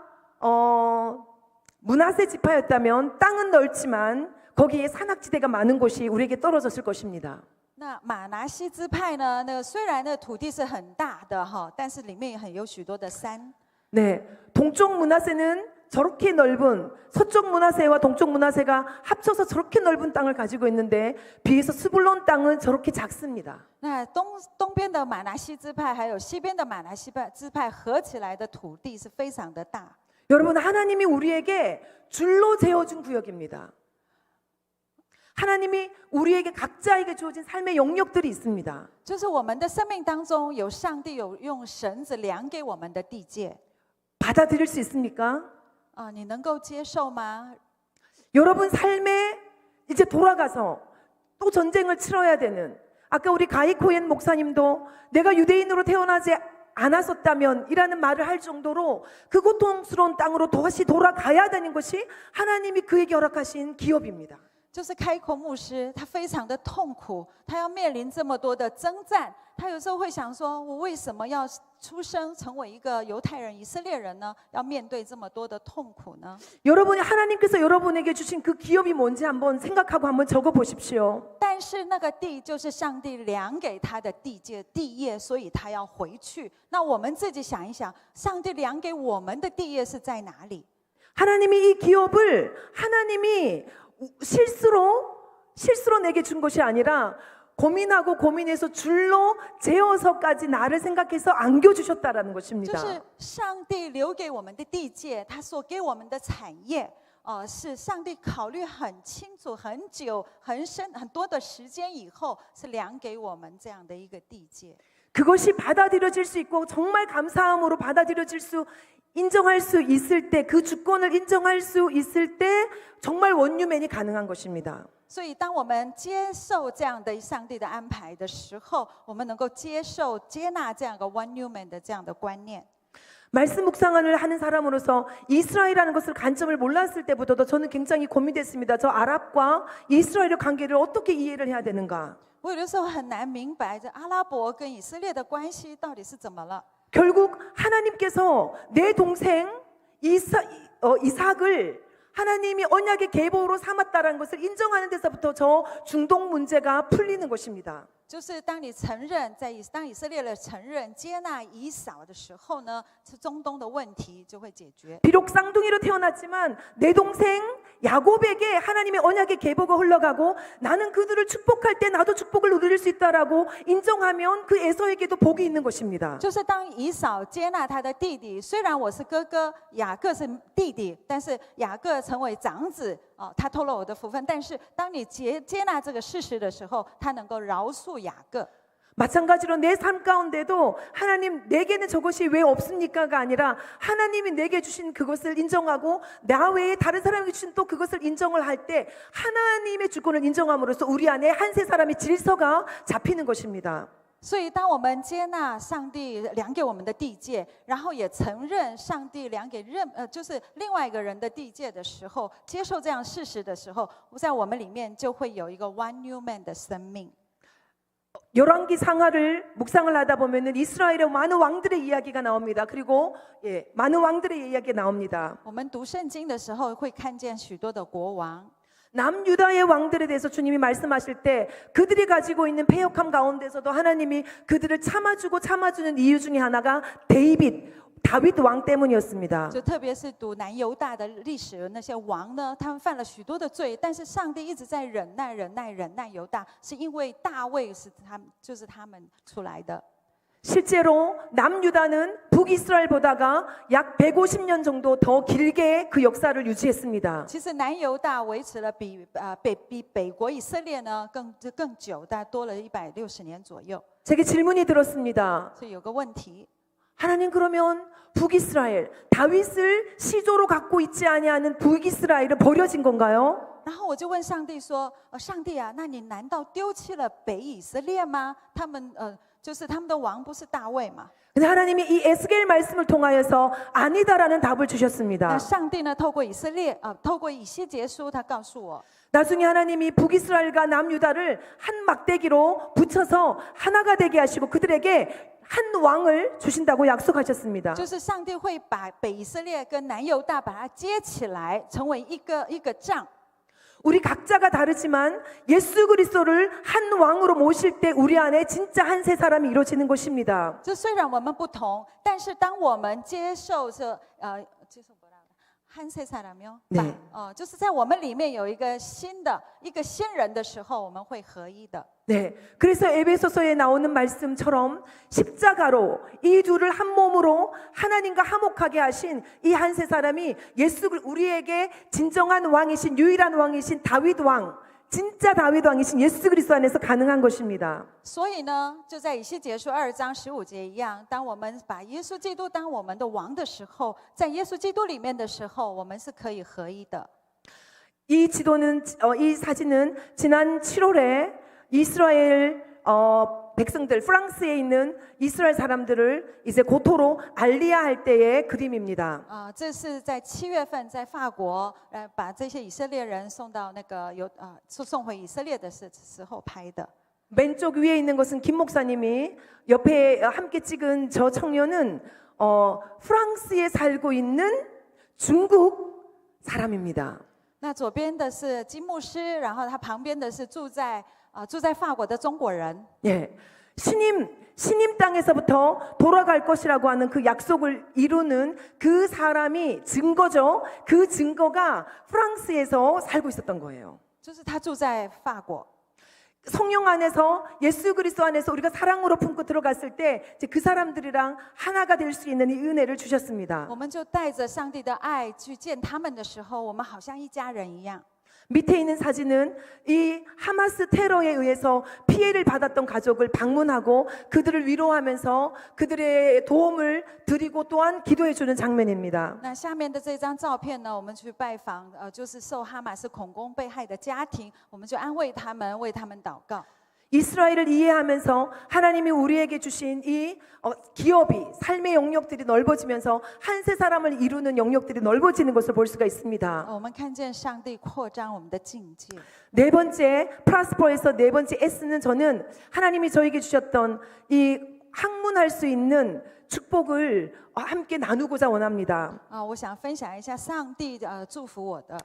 므낫세 지파였다면 땅은 넓지만 거기에 산악지대가 많은 곳이 우리에게 떨어졌을 것입니다. 那马拿西支派呢？那个虽然那土地是很大的哈，但是里面也很有许多的山。 네, 동쪽 므낫세는 저렇게 넓은 서쪽 므낫세와 동쪽 므낫세가 합쳐서 저렇게 넓은 땅을 가지고 있는데 비해서 스불론 땅은 저렇게 작습니다. 那东边的马拿西支派，还有西边的马拿西支派合起来的土地是非常的大。 여러분 하나님이 우리에게 줄로 재어준 구역입니다. 하나님이 우리에게 각자에게 주어진 삶의 영역들이 있습니다. 就是我们的生命当中有上帝有用绳子量给我们的地界。 받아들일 수 있습니까? 你能够接受吗？ 여러분 삶에 이제 돌아가서 또 전쟁을 치러야 되는 아까 우리 가이코엔 목사님도 내가 유대인으로 태어나지 않았었다면 이라는 말을 할 정도로 그 고통스러운 땅으로 다시 돌아가야 되는 것이 하나님이 그에게 허락하신 기업입니다. 就是开口牧师，他非常的痛苦，他要面临这么多的征战，他有时候会想说：我为什么要出生成为一个犹太人、以色列人呢？要面对这么多的痛苦呢？ 여러분이 하나님께서 여러분에게 주신 그 기업이 뭔지 한번 생각하고 한번 적어 보십시오. 但是那个地就是上帝量给他的地界、地业，所以他要回去。那我们自己想一想，上帝量给我们的地业是在哪里？ 하나님이 이 기업을 하나님이 실수로 실수로 내게 준 것이 아니라 고민하고 고민해서 줄로 재어서까지 나를 생각해서 안겨주셨다라는 就 것입니다. 是上帝留给我们的地界，他所给我们的产业，是上帝考虑很清楚、很久、很深、很多的时间以后，是量给我们这样的一个地界。 그것이 받아들여질 수 있고 정말 감사함으로 받아들여질 수 인정할 수 있을 때, 그 주권을 인정할 수 있을 때 정말 원유맨이 가능한 것입니다. 所以，当我们接受这样的上帝的安排的时候，我们能够接受、接纳这样的 One Newman 的这样的观念。 말씀 묵상을 하는 사람으로서 이스라엘이라는 것을 관점을 몰랐을 때부터도 저는 굉장히 고민됐습니다. 저 아랍과 이스라엘의 관계를 어떻게 이해를 해야 되는가? 我有的时候很难明白，这阿拉伯跟以色列的关系到底是怎么了？ 결국 하나님께서 내 동생 이삭을 하나님이 언약의 계보로 삼았다라는 것을 인정하는 데서부터 저 중동 문제가 풀리는 것입니다. 就是当你承认，当以色列人承认接纳以扫的时候呢，是中东的问题就会解决。 비록 쌍둥이로 태어났지만 내 동생 야곱에게 하나님의 언약의 계보가 흘러가고 나는 그들을 축복할 때 나도 축복을 누릴 수 있다라고 인정하면 그 에서에게도 복이 있는 것입니다. 就是当以扫接纳他的弟弟，虽然我是哥哥，雅各是弟弟，但是雅各成为长子，他偷了我的福分。但是当你接纳这个事实的时候，他能够饶恕雅各。 마찬가지로 내 삶 가운데도 하나님 내게는 저것이 왜 없습니까가 아니라 하나님이 내게 주신 그것을 인정하고 나 외에 다른 사람에게 주신 또 그것을 인정을 할 때 하나님의 주권을 인정함으로써 우리 안에 한 세 사람의 질서가 잡히는 것입니다. 所以，当我们接纳上帝量给我们的地界，然后也承认上帝量给就是另外一个人的地界的时候，接受这样事实的时候，在我们里面就会有一个 One New Man 的生命。 열왕기 상하를 묵상을 하다 보면은 이스라엘의 많은 왕들의 이야기가 나옵니다. 그리고 많은 왕들의 이야기가 나옵니다. 我们读圣经的时候，会看见许多的国王。 남유다의 왕들에 대해서 주님이 말씀하실 때 그들이 가지고 있는 패역함 가운데서도 하나님이 그들을 참아주는 이유 중에 하나가 다윗 왕 때문이었습니다. 就特别是读南犹大的历史，那些王呢，他们犯了许多的罪，但是上帝一直在忍耐犹大，是因为大卫是他们出来的。 실제로 남유다는 북이스라엘보다가 약 150년 정도 더 길게 그 역사를 유지했습니다. 其实南犹大维持了比北国以色列呢更久，大概多了160年左右。 제게 질문이 들었습니다. 所以有个问题， 하나님 그러면 북이스라엘 다윗을 시조로 갖고 있지 아니하는 북이스라엘은 버려진 건가요? 然后我就问上帝说：“上帝啊，那你难道丢弃了北以色列吗？他们就是他们的王不是大卫吗？” 근데 하나님이 이 에스겔 말씀을 통하여서 아니다라는 답을 那 주셨습니다. 上帝呢，透过以西结书，他告诉我， 나중에 하나님이 북이스라엘과 남유다를 한 막대기로 붙여서 하나가 되게 하시고 그들에게 한 왕을 주신다고 약속하셨습니다. 就是上帝会把北以色列跟南犹大把它接起来，成为一个杖。 우리 각자가 다르지만 예수 그리스도를 한 왕으로 모실 때 우리 안에 진짜 한 세 사람이 이루어지는 것입니다. 这虽然我们不同，但是当我们接受한세 사람이요? 네. 就是在我们里面有一个新人的时候，我们会合一的。 네, 그래서 에베소서에 나오는 말씀처럼 십자가로 이 둘을 한 몸으로 하나님과 화목하게 하신 이 한 세 사람이 우리에게 진정한 왕이신 유일한 왕이신 다윗 왕, 진짜 다윗 왕이신 예수 그리스도 안에서 가능한 것입니다. 所以呢，就在以西结书2章15节一样，当我们把耶稣基督当我们的王的时候，在耶稣基督里面的时候，我们是可以合一的。 이 사진은 지난 7월에 이스라엘 백성들 프랑스에 있는 이스라엘 사람들을 이제 고토로 알리야할 때의 그림입니다. 这是在7月份在法国，把这些以色列人送到送回以色列的时候拍的。 왼쪽 위에 있는 것은 김 목사님이 옆에 함께 찍은 저 청년은 프랑스에 살고 있는 중국 사람입니다. 那左边的是金牧师，然后他旁边的是住在法国的中国人。 예, 신임 땅에서부터 돌아갈 것이라고 하는 그 약속을 이루는 그 사람이 증거죠. 그 증거가 프랑스에서 살고 있었던 거예요. 就是他住在法国。 성령 안에서 예수 그리스도 안에서 우리가 사랑으로 품고 들어갔을 때 이제 그 사람들이랑 하나가 될 수 있는 이 은혜를 주셨습니다. 我们就带着上帝的爱去见他们的时候，我们好像一家人一样。 밑에 있는 사진은 이 하마스 테러에 의해서 피해를 받았던 가족을 방문하고 그들을 위로하면서 그들의 도움을 드리고 또한 기도해 주는 장면입니다. 那下面的这张照片呢，我们去拜访就是受哈马斯恐攻被害的家庭，我们就安慰他们，为他们祷告。 이스라엘을 이해하면서 하나님이 우리에게 주신 이 기업이 삶의 영역들이 넓어지면서 한 세 사람을 이루는 영역들이 넓어지는 것을 볼 수가 있습니다. 我们看见上帝扩张我们的境界。 네 번째 프라스퍼에서 네 번째 S는 저는 하나님이 저에게 주셨던 이 학문할 수 있는 축복을 함께 나누고자 원합니다. 我想分享一下上帝祝福我的。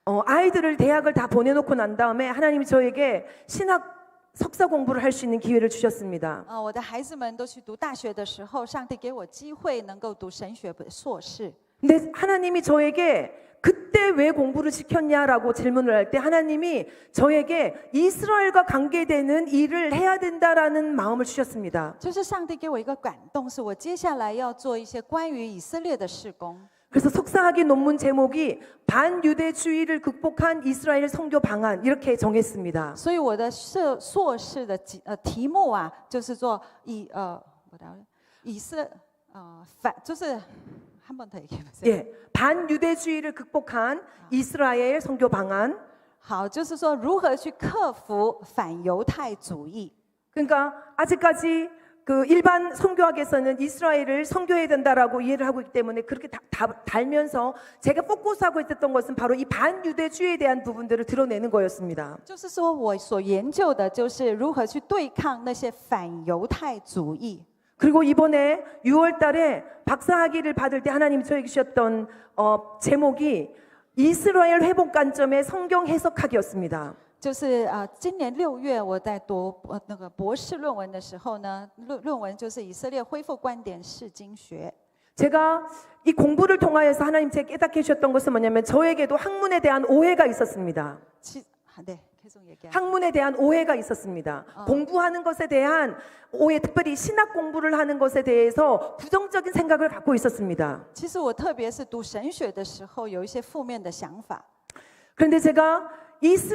아이들을 대학을 다 보내놓고 난 다음에 하나님이 저에게 신학 석사 공부를 할 수 있는 기회를 주셨습니다. 我的孩子们都去读大学的时候，上帝给我机会能够读神学硕士。 근데 하나님이 저에게 그때 왜 공부를 시켰냐라고 질문을 할 때 하나님이 저에게 이스라엘과 관계되는 일을 해야 된다라는 마음을 주셨습니다. 就是上帝给我一个感动，是我接下来要做一些关于以色列的事工。 그래서 석사학위 논문 제목이 반유대주의를 극복한 이스라엘 선교 방안 이렇게 정했습니다. 所以我的硕士的题目啊，就是做以色反就是한 번 더 얘기해 보세요. 예, 반유대주의를 극복한 이스라엘 선교 방안. 好，就是说如何去克服反犹太主义。 그러니까 아직까지 그 일반 선교학에서는 이스라엘을 선교해야 된다라고 이해를 하고 있기 때문에 그렇게 달면서 제가 포커스하고 있었던 것은 바로 이 반유대주의에 대한 부분들을 드러내는 거였습니다. 就是说我所研究的就是如何去对抗那些反犹太主义。 그리고 이번에 6월 달에 박사학위를 받을 때 하나님이 저에게 주셨던 제목이 이스라엘 회복 관점의 성경 해석학이었습니다. 就是今年6月我在读那个博士论文的时候呢，论文就是以色列恢复观点释经学。 제가 이 공부를 통하여서 하나님 제게 깨닫게 해주셨던 것은 뭐냐면 저에게도 학문에 대한 오해가 있었습니다. 네, 계속 얘기해요. 학문에 대한 오해가 있었습니다. 공부하는 것에 대한 오해, 특별히 신학 공부를 하는 것에 대해서 부정적인 생각을 갖고 있었습니다. 其实我特别是读神学的时候，有一些负面的想法。 그런데 제가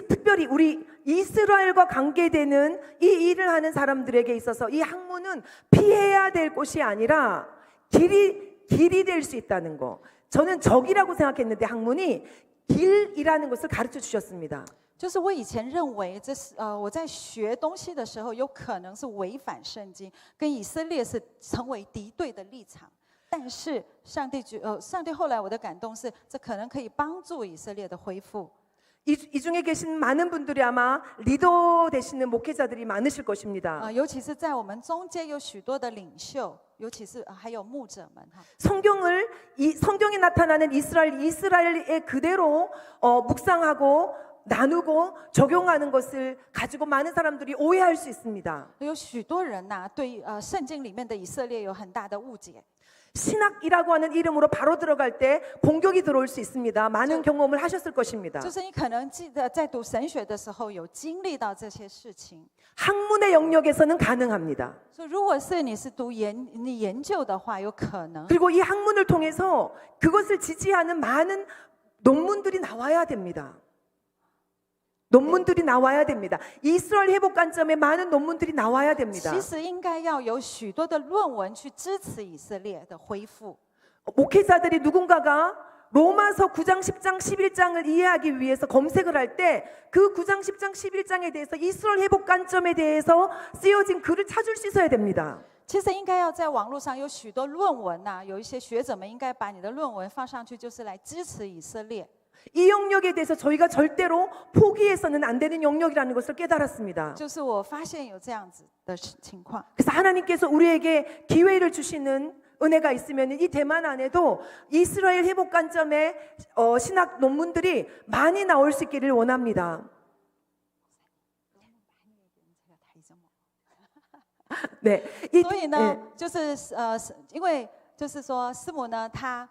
특별히 우리 이스라엘과 관계되는 이 일을 하는 사람들에게 있어서 이 학문은 피해야 될 곳이 아니라 길이 될 수 있다는 거. 저는 적이라고 생각했는데 학문이 길이라는 것을 가르쳐 주셨습니다. 就是我以前认为这是我在学东西的时候，有可能是违反圣经，跟以色列是成为敌对的立场。但是上帝后来我的感动是，这可能可以帮助以色列的恢复。 이 중에 계신 많은 분들이 아마 리더 되시는 목회자들이 많으실 것입니다. 尤其是在我们中间有许多的领袖，尤其是还有牧者们哈。 성경에 나타나는 이스라엘의 그대로 묵상하고 나누고 적용하는 것을 가지고 많은 사람들이 오해할 수 있습니다. 有许多人呐，对圣经里面的以色列有很大的误解。 신학이라고 하는 이름으로 바로 들어갈 때 공격이 들어올 수 있습니다. 많은 경험을 하셨을 것입니다. 就是你可能记得在读神学的时候有经历到这些事情。 학문의 영역에서는 가능합니다. 所以如果是你是你研究的话，有可能。 그리고 이 학문을 통해서 그것을 지지하는 많은 논문들이 나와야 됩니다. 논문들이 나와야 됩니다. 이스라엘 회복 관점에 많은 논문들이 나와야 됩니다. 其实应该要有许多的论文去支持以色列的恢复。 목회자들이 누군가가 로마서 9장, 10장, 11장을 이해하기 위해서 검색을 할 때 그 9장, 10장, 11장에 대해서 이스라엘 회복 관점에 대해서 쓰여진 글을 찾을 수 있어야 됩니다. 其实应该要在网络上有许多论文呐，有一些学者们应该把你的论文放上去，就是来支持以色列。 이 영역에 대해서 저희가 절대로 포기해서는 안 되는 영역이라는 것을 깨달았습니다. 就是我发现有这样子的情况。 그래서 하나님께서 우리에게 기회를 주시는 은혜가 있으면 이 대만 안에도 이스라엘 회복 관점의 신학 논문들이 많이 나올 수 있기를 원합니다. 네, 所以呢，就是因为就是说，师母呢，她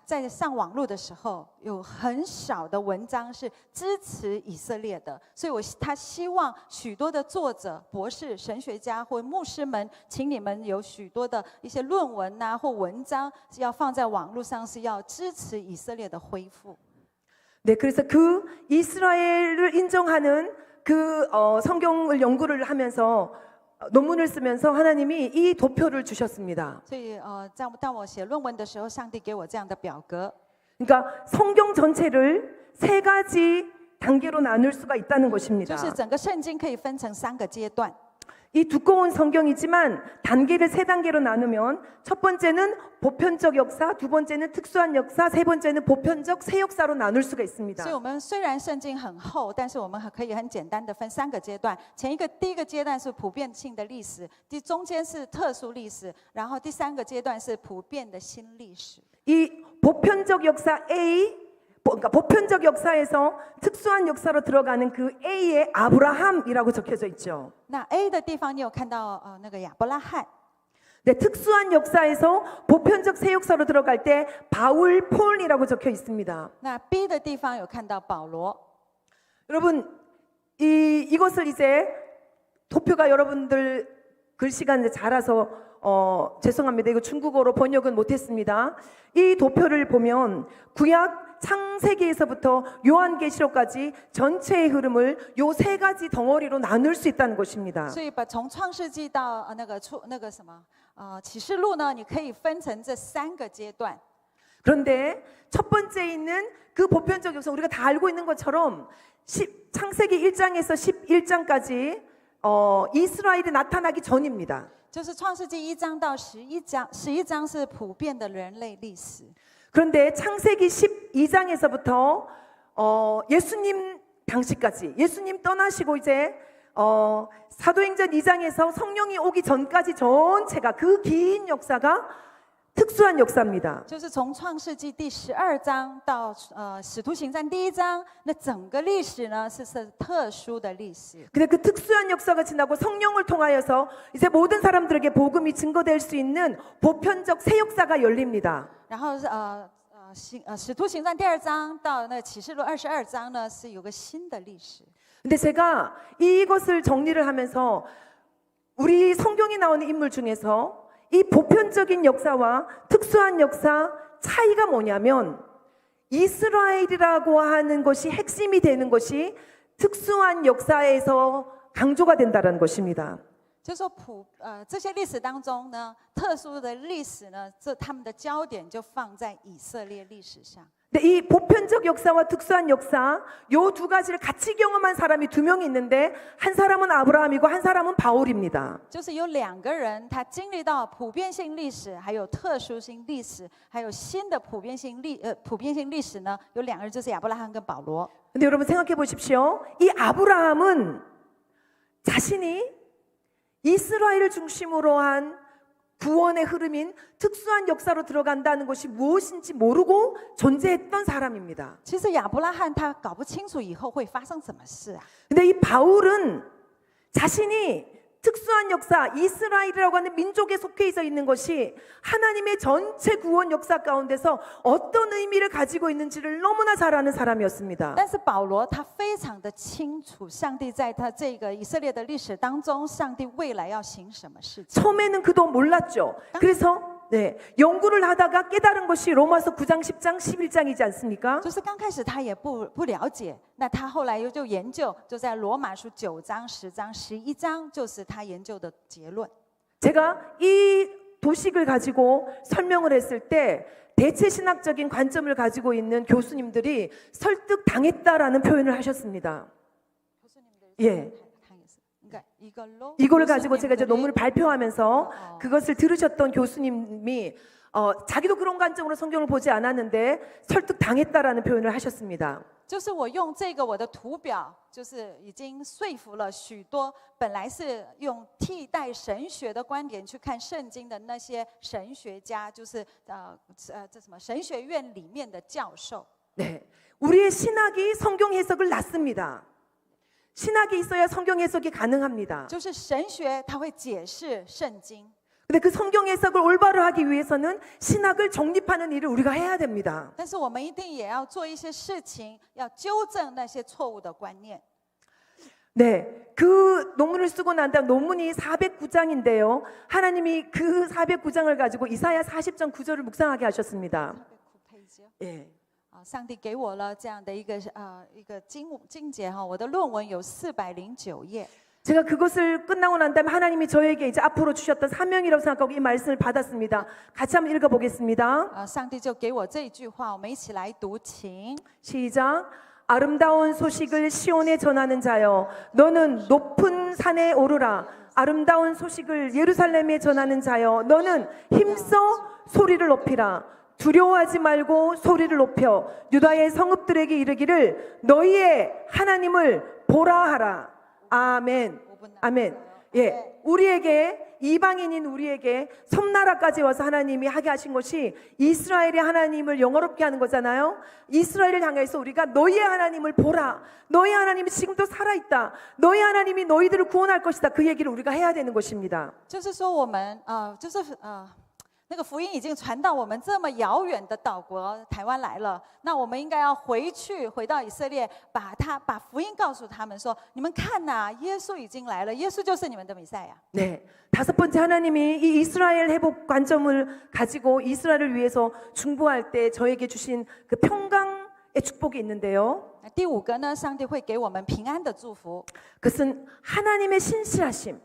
在上网络的时候，有很少的文章是支持以色列的，所以她希望许多的作者、博士、神学家或牧师们，请你们有许多的一些论文呐、或文章，是要放在网络上，是要支持以色列的恢复。 네, 그래서 그 이스라엘을 인정하는 그 성경을 연구를 하면서 논문을 쓰면서 하나님이 이 도표를 주셨습니다. 所以当我写论文的时候，上帝给我这样的表格。 그러니까 성경 전체를 세 가지 단계로 나눌 수가 있다는 就 것입니다. 是整个圣经可以分成3个阶段。 이 두꺼운 성경이지만 단계를 세 단계로 나누면 첫 번째는 보편적 역사, 두 번째는 특수한 역사, 세 번째는 보편적 새 역사로 나눌 수가 있습니다. 所以我们虽然圣经很厚，但是我们可以很简单的分3个阶段。第一个阶段是普遍性的历史，中间是特殊历史，然后第3个阶段是普遍的新历史。 이 보편적 역사 A, 그러니까 보편적 역사에서 특수한 역사로 들어가는 그 A의 아브라함이라고 적혀져 있죠. 那 A 的地方，你有看到那个亚伯拉罕。 네, 특수한 역사에서 보편적 새 역사로 들어갈 때 바울, 폴이라고 적혀 있습니다. 那 B 的地方有看到保罗。 여러분, 이것을 이제 도표가 여러분들 글씨가 이제 자라서 죄송합니다. 이거 중국어로 번역은 못했습니다. 이 도표를 보면 구약 창세기에서부터 요한계시록까지 전체의 흐름을 요 세 가지 덩어리로 나눌 수 있다는 것입니다. 所以从创世纪到那个什么启示录呢，你可以分成这3个阶段。 그런데 첫 번째 있는 그 보편적 역사 우리가 다 알고 있는 것처럼 창세기 1장에서 11장까지 이스라엘이 나타나기 전입니다. 就是创世纪1章到11章是普遍的人类历史。 그런데 창세기 12장에서부터 예수님 당시까지 예수님 떠나시고 이제 사도행전 2장에서 성령이 오기 전까지 전체가 그 긴 역사가 특수한 역사입니다. 就是从创世纪第12章到使徒行传第1章，那整个历史呢是特殊的历史。 근데 그 특수한 역사가 지나고 성령을 통하여서 이제 모든 사람들에게 복음이 증거될 수 있는 보편적 새 역사가 열립니다. 然后使徒行传第2章到那启示录22章呢，是有个新的历史。 근데 제가 이것을 정리를 하면서 우리 성경에 나오는 인물 중에서 이 보편적인 역사와 특수한 역사 차이가 뭐냐면 이스라엘이라고 하는 것이 핵심이 되는 것이 특수한 역사에서 강조가 된다는 것입니다. 就是说这些历史当中呢，特殊的历史呢，他们的焦点就放在以色列历史上。 근데 이 보편적 역사와 특수한 역사 요 두 가지를 같이 경험한 사람이 2명이 있는데 한 사람은 아브라함이고 한 사람은 바울입니다. 就是有2个人，他经历到普遍性历史，还有特殊性历史，还有新的普遍性历史呢，有2个人，就是亚伯拉罕跟保罗。 근데 여러분 생각해 보십시오. 이 아브라함은 자신이 이스라엘을 중심으로 한 구원의 흐름인 특수한 역사로 들어간다는 것이 무엇인지 모르고 존재했던 사람입니다. 其实亚伯拉罕他搞不清楚以后会发生什么事啊。 근데 이 바울은 자신이 특수한 역사, 이스라엘이라고 하는 민족에 속해 있는 것이 하나님의 전체 구원 역사 가운데서 어떤 의미를 가지고 있는지를 너무나 잘 아는 사람이었습니다. 但是保罗他非常的清楚，上帝在他这个以色列的历史当中，上帝未来要行什么事情。 처음에는 그도 몰랐죠. 그래서 연구를 하다가 깨달은 것이 로마서 9장, 10장, 11장이지 않습니까? 就是刚开始他也不了解，那他后来就研究，就在罗马书9章、10章、11章，就是他研究的结论。 제가 이 도식을 가지고 설명을 했을 때 대체 신학적인 관점을 가지고 있는 교수님들이 설득당했다라는 표현을 하셨습니다. 예. 이걸 가지고 제가 이제 논문을 발표하면서 그것을 들으셨던 교수님이 자기도 그런 관점으로 성경을 보지 않았는데 설득당했다라는 표현을 하셨습니다. 就是我用这个我的图表，就是已经说服了许多本来是用替代神学的观点去看圣经的那些神学家，就是这什么神学院里面的教授。 네, 우리의 신학이 성경 해석을 낳습니다. 신학이 있어야 성경 해석이 가능합니다. 就是神学它会解释圣经。 근데 그 성경 해석을 올바로 하기 위해서는 신학을 정립하는 일을 우리가 해야 됩니다. 但是我们一定也要做一些事情，要纠正那些错误的观念。 네, 그 논문을 쓰고 난 다음 논문이 409장인데요. 하나님이 그 409장을 가지고 이사야 40장 9절을 묵상하게 하셨습니다. 예. 上帝给我了这样的一个经节哈，我的论文有409页。 제가 그것을 끝나고 난 다음에 하나님이 저에게 이제 앞으로 주셨던 사명이라고 생각하고 이 말씀을 받았습니다. 같이 한번 읽어보겠습니다. 上帝就给我这一句话，我们一起来读，请。 시작. 아름다운 소식을 시온에 전하는 자여, 너는 높은 산에 오르라. 아름다운 소식을 예루살렘에 전하는 자여, 너는 힘써 소리를 높이라. 두려워하지 말고 소리를 높여 유다의 성읍들에게 이르기를 너희의 하나님을 보라 하라. 아멘. 아멘. 예, 우리에게 이방인인 우리에게 섬나라까지 와서 하나님이 하게 하신 것이 이스라엘의 하나님을 영화롭게 하는 거잖아요. 이스라엘을 향해서 우리가 너희의 하나님을 보라. 너희 하나님이 지금도 살아있다. 너희 하나님이 너희들을 구원할 것이다. 그 얘기를 우리가 해야 되는 것입니다. 就是说我们那个福音已经传到我们这么遥远的岛国台湾来了，那我们应该要回到以色列，把福音告诉他们说：你们看呐，耶稣已经来了，耶稣就是你们的弥赛亚。 네, 다섯 번째 하나님이 이 이스라엘 회복 관점을 가지고 이스라엘을 위해서 중보할 때 저에게 주신 그 평강의 축복이 있는데요. 第5个呢，上帝会给我们平安的祝福， 그것은 하나님의 신실하심.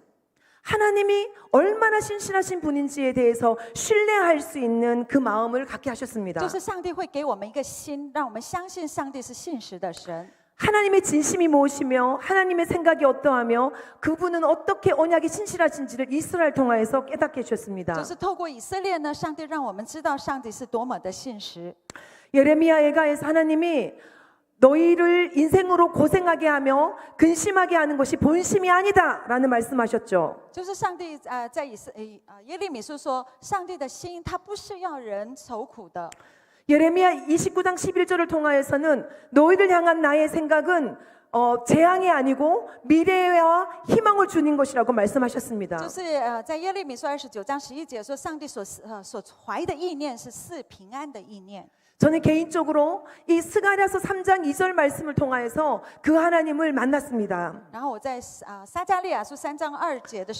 하나님이 얼마나 신실하신 분인지에 대해서 신뢰할 수 있는 그 마음을 갖게 하셨습니다. 就是上帝会给我们一个心，让我们相信上帝是信实的神。 하나님의 진심이 무엇이며 하나님의 생각이 어떠하며 그분은 어떻게 언약이 신실하신지를 이스라엘 통하여서 깨닫게 해주셨습니다. 就是透过以色列呢，上帝让我们知道上帝是多么的信实。 예레미야 예가에서 하나님이 너희를 인생으로 고생하게 하며 근심하게 하는 것이 본심이 아니다라는 말씀하셨죠. 就是上帝在耶利米书说，上帝的心他不是要人愁苦的。 예레미야 29장 11절을 통하여서는 너희들 향한 나의 생각은 재앙이 아니고 미래와 희망을 주는 것이라고 말씀하셨습니다. 就是在耶利米书29章11节说，上帝所怀的意念是赐平安的意念。 저는 개인적으로 이 스가랴서 3장 2절 말씀을 통하여서 그 하나님을 만났습니다. 然后我在撒迦利亚书3章2节的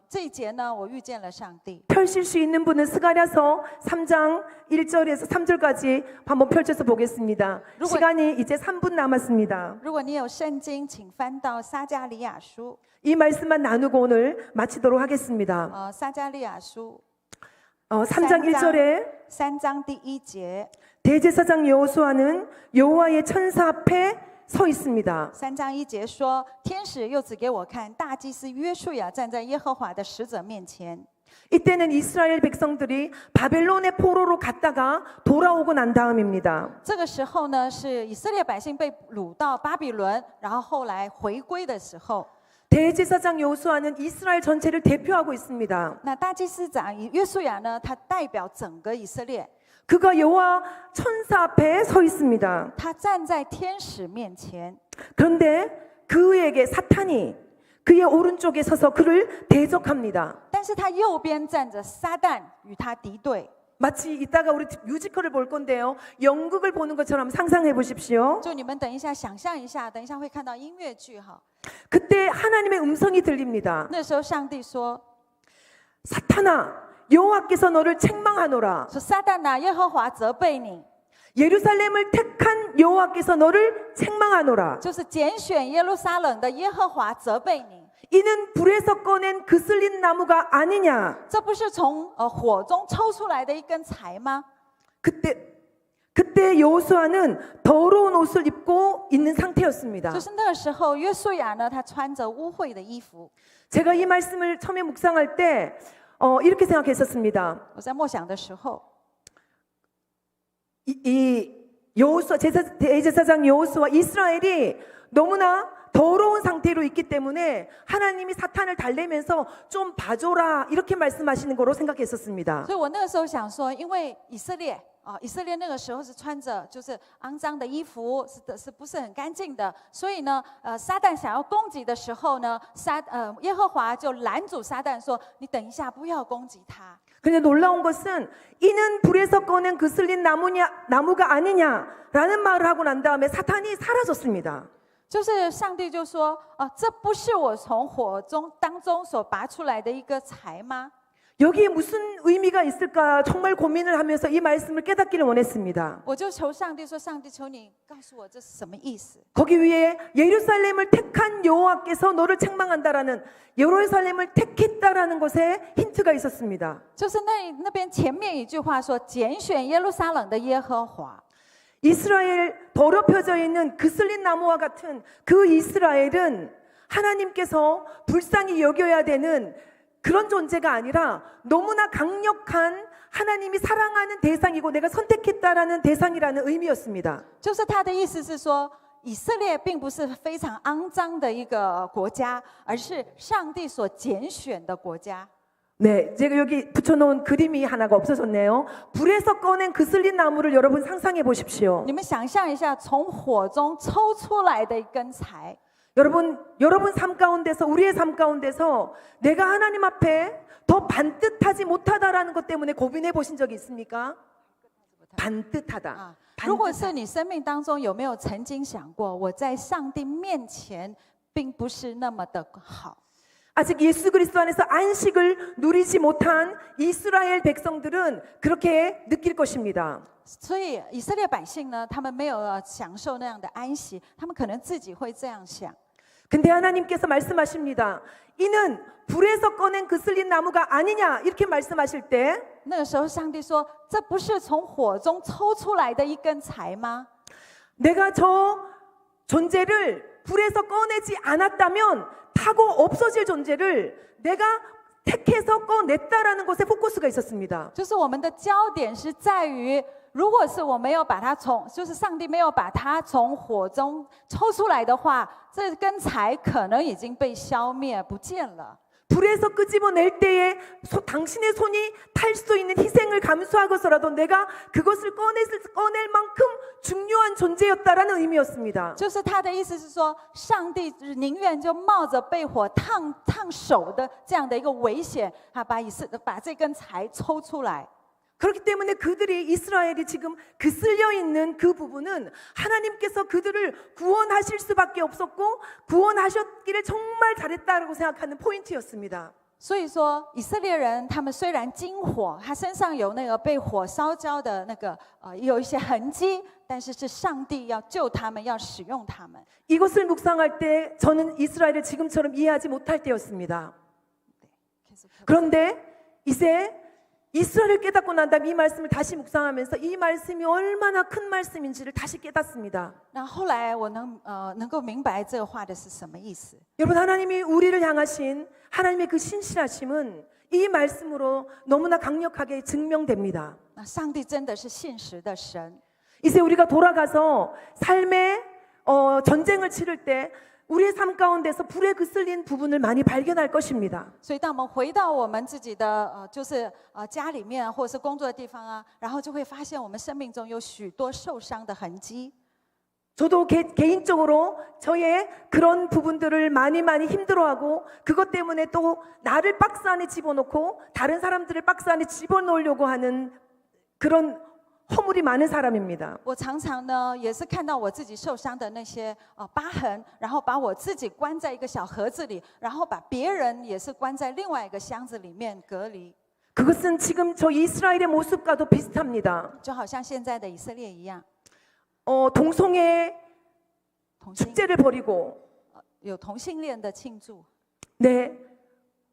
这一节呢，我遇见了上帝。 펼칠 수 있는 분은 스가랴서 3장 1절에서 3절까지 한번 펼쳐서 보겠습니다. 시간이 이제 3분 남았습니다. 如果你有圣经，请翻到撒迦利亚书。 이 말씀만 나누고 오늘 마치도록 하겠습니다. 撒迦利亚书 3장 1절에 3章第1节。 대제사장 여호수아는 여호와의 천사 앞에 서 있습니다. 3章1节说，天使又指给我看，大祭司约书亚站在耶和华的使者面前。 이때는 이스라엘 백성들이 바벨론의 포로로 갔다가 돌아오고 난 다음입니다. 这个时候呢，是以色列百姓被掳到巴比伦，然后后来回归的时候。 대제사장 여호수아는 이스라엘 전체를 대표하고 있습니다. 那大祭司长约书亚呢，他代表整个以色列， 그가 여호와 천사 앞에 서 있습니다. 他站在天使面前。 그런데 그에게 사탄이 그의 오른쪽에 서서 그를 대적합니다. 但是他右边站着撒旦，与他敌对。 마치 이따가 우리 뮤지컬을 볼 건데요. 연극을 보는 것처럼 상상해 보십시오. 就你们等一下想象一下，等一下会看到音乐剧哈。 그때 하나님의 음성이 들립니다. 那时候上帝说 사탄아, 여호와께서 너를 책망하노라. 说撒旦啊，耶和华责备你， 예루살렘을 택한 여호와께서 너를 책망하노라. 就是拣选耶路撒冷的耶和华责备你。 이는 불에서 꺼낸 그슬린 나무가 아니냐. 这不是从火中抽出来的一根柴吗？ 그때 여호수아는 더러운 옷을 입고 있는 상태였습니다. 就是那个时候，约书亚呢，他穿着污秽的衣服。 제가 이 말씀을 처음에 묵상할 때 이렇게 생각했었습니다. 我在默想的时候， 이 여호수아 대제사장 여호수아 이스라엘이 너무나 더러운 상태로 있기 때문에 하나님이 사탄을 달래면서 좀 봐줘라 이렇게 말씀하시는 거로 생각했었습니다. 所以我那个时候想说，因为以色列那个时候是穿着就是肮脏的衣服，是不是很干净的？所以呢，撒旦想要攻击的时候呢，耶和华就拦阻撒旦说：“你等一下，不要攻击他。” 근데 놀라운 것은 이는 불에서 꺼낸 그슬린 나무가 아니냐라는 말을 하고 난 다음에 사탄이 사라졌습니다. 就是上帝就说：“这不是我从火中当中所拔出来的一个柴吗？” 여기에 무슨 의미가 있을까 정말 고민을 하면서 이 말씀을 깨닫기를 원했습니다. 我就求上帝说：“上帝，求你告诉我这是什么意思？” 거기 위에 예루살렘을 택한 여호와께서 너를 책망한다라는 예루살렘을 택했다라는 것에 힌트가 있었습니다. 就是那边前面一句话说：“拣选耶路撒冷的耶和华。” 이스라엘 더럽혀져 있는 그슬린 나무와 같은 그 이스라엘은 하나님께서 불쌍히 여겨야 되는 그런 존재가 아니라 너무나 강력한 하나님이 사랑하는 대상이고 내가 선택했다라는 대상이라는 의미였습니다. 就是他的意思是说，以色列并不是非常肮脏的一个国家，而是上帝所拣选的国家。 네, 제가 여기 붙여놓은 그림이 하나가 없어졌네요. 불에서 꺼낸 그슬린 나무를 여러분 상상해 보십시오. 你们想象一下，从火中抽出来的一根柴。 여러분 삶 가운데서 우리의 삶 가운데서 내가 하나님 앞에 더 반듯하지 못하다라는 것 때문에 고민해 보신 적이 있습니까? 반듯하다. 如果是你生命当中有没有曾经想过，我在上帝面前并不是那么的好？ 아직 예수 그리스도 안에서 안식을 누리지 못한 이스라엘 백성들은 그렇게 느낄 것입니다. 所以以色列百姓呢，他们没有享受那样的安息，他们可能自己会这样想。 근데 하나님께서 말씀하십니다. 이는 불에서 꺼낸 그슬린 나무가 아니냐 이렇게 말씀하실 때 那个时候，上帝说：“这不是从火中抽出来的一根柴吗？” 내가 저 존재를 불에서 꺼내지 않았다면 타고 없어질 존재를 내가 택해서 꺼냈다라는 것에 포커스가 있었습니다. 就是我们的焦点是在于，如果是我没有把它就是上帝没有把它从火中抽出来的话，这根柴可能已经被消灭不见了。 불에서 끄집어낼 때에 당신의 손이 탈 수 있는 희생을 감수하고서라도 내가 그것을 꺼낼 만큼 중요한 존재였다라는 의미였습니다. 就是他的意思是说，上帝宁愿就冒着被火烫手的这样的一个危险，把这根柴抽出来。 그렇기 때문에 그들이 이스라엘이 지금 그 쓸려 있는 그 부분은 하나님께서 그들을 구원하실 수밖에 없었고 구원하셨기를 정말 잘했다라고 생각하는 포인트였습니다. 所以说，以色列人他们虽然经火，他身上有那个被火烧焦的那个有一些痕迹，但是是上帝要救他们，要使用他们。 이것을 묵상할 때 저는 이스라엘을 지금처럼 이해하지 못할 때였습니다. 그런데 이제 이스라엘을 깨닫고 난 다음 이 말씀을 다시 묵상하면서 이 말씀이 얼마나 큰 말씀인지를 다시 깨닫습니다. 那后来我能够明白这个话的是什么意思。 여러분 하나님이 우리를 향하신 하나님의 그 신실하심은 이 말씀으로 너무나 강력하게 증명됩니다. 那上帝真的是信实的神。 이제 우리가 돌아가서 삶의 전쟁을 치를 때 우리의 삶 가운데서 불에 그슬린 부분을 많이 발견할 것입니다. 所以当我们回到我们自己的就是家里面或者是工作的地方啊，然后就会发现我们生命中有许多受伤的痕迹。 저도 개인적으로 저의 그런 부분들을 많이 힘들어하고 그것 때문에 또 나를 박스 안에 집어넣고 다른 사람들을 박스 안에 집어넣으려고 하는 그런 허물이 많은 사람입니다. 我常常呢也是看到我自己受伤的那些疤痕，然后把我自己关在一个小盒子里，然后把别人也是关在另外一个箱子里面隔离。 그것은 지금 저 이스라엘의 모습과도 비슷합니다. 就好像现在的以色列一样， 동성애 축제를 벌이고 有同性恋的庆祝。 네.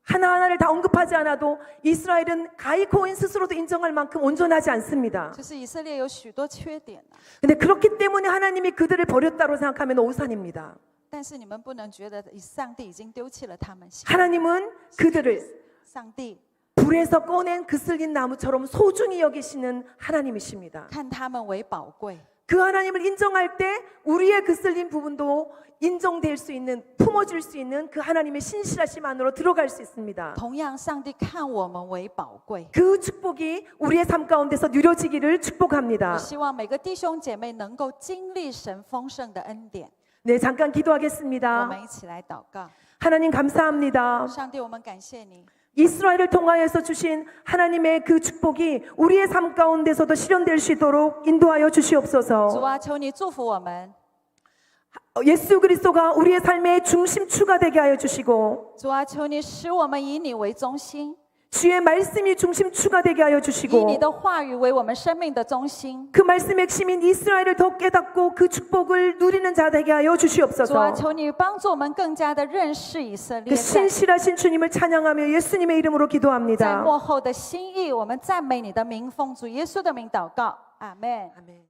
하나하나를 다 언급하지 않아도 이스라엘은 가이코인 스스로도 인정할 만큼 온전하지 않습니다. 就是以色列有许多缺点啊， 근데 그렇기 때문에 하나님이 그들을 버렸다고 생각하면 오산입니다. 但是你们不能觉得上帝已经丢弃了他们。 하나님은 그들을 上帝 불에서 꺼낸 그슬린 나무처럼 소중히 여기시는 하나님이십니다. 看他们为宝贵， 그 하나님을 인정할 때 우리의 그 쓸린 부분도 인정될 수 있는, 품어줄 수 있는 그 하나님의 신실하심 안으로 들어갈 수 있습니다. 同样，上帝看我们为宝贵。 그 축복이 우리의 삶 가운데서 누려지기를 축복합니다. 我希望每个弟兄姐妹能够经历神丰盛的恩典。 네, 잠깐 我 기도하겠습니다. 们一起来祷告。 하나님 감사합니다. 上帝，我们感谢你， 이스라엘을 통하여서 주신 하나님의 그 축복이 우리의 삶 가운데서도 실현될 수 있도록 인도하여 主 주시옵소서. 啊，求你祝福我们。 예수 그리스도가 우리의 삶의 중심추가 되게 하여 주시고 主啊，求你使我们以你为中心， 주의 말씀이 중심추가 되게 하여 以 주시고 你的话语为我们生命的中心。 그 말씀의 핵심인 이스라엘을 더 깨닫고 그 축복을 누리는 자 되게 하여 主啊， 주시옵소서. 求你帮助我们更加的认识以色列， 그 在 신실하신 주님을 찬양하며 예수님의 이름으로 在 기도합니다. 幕后的心意，我们赞美你的名，奉主耶稣的名祷告，阿门。 아멘.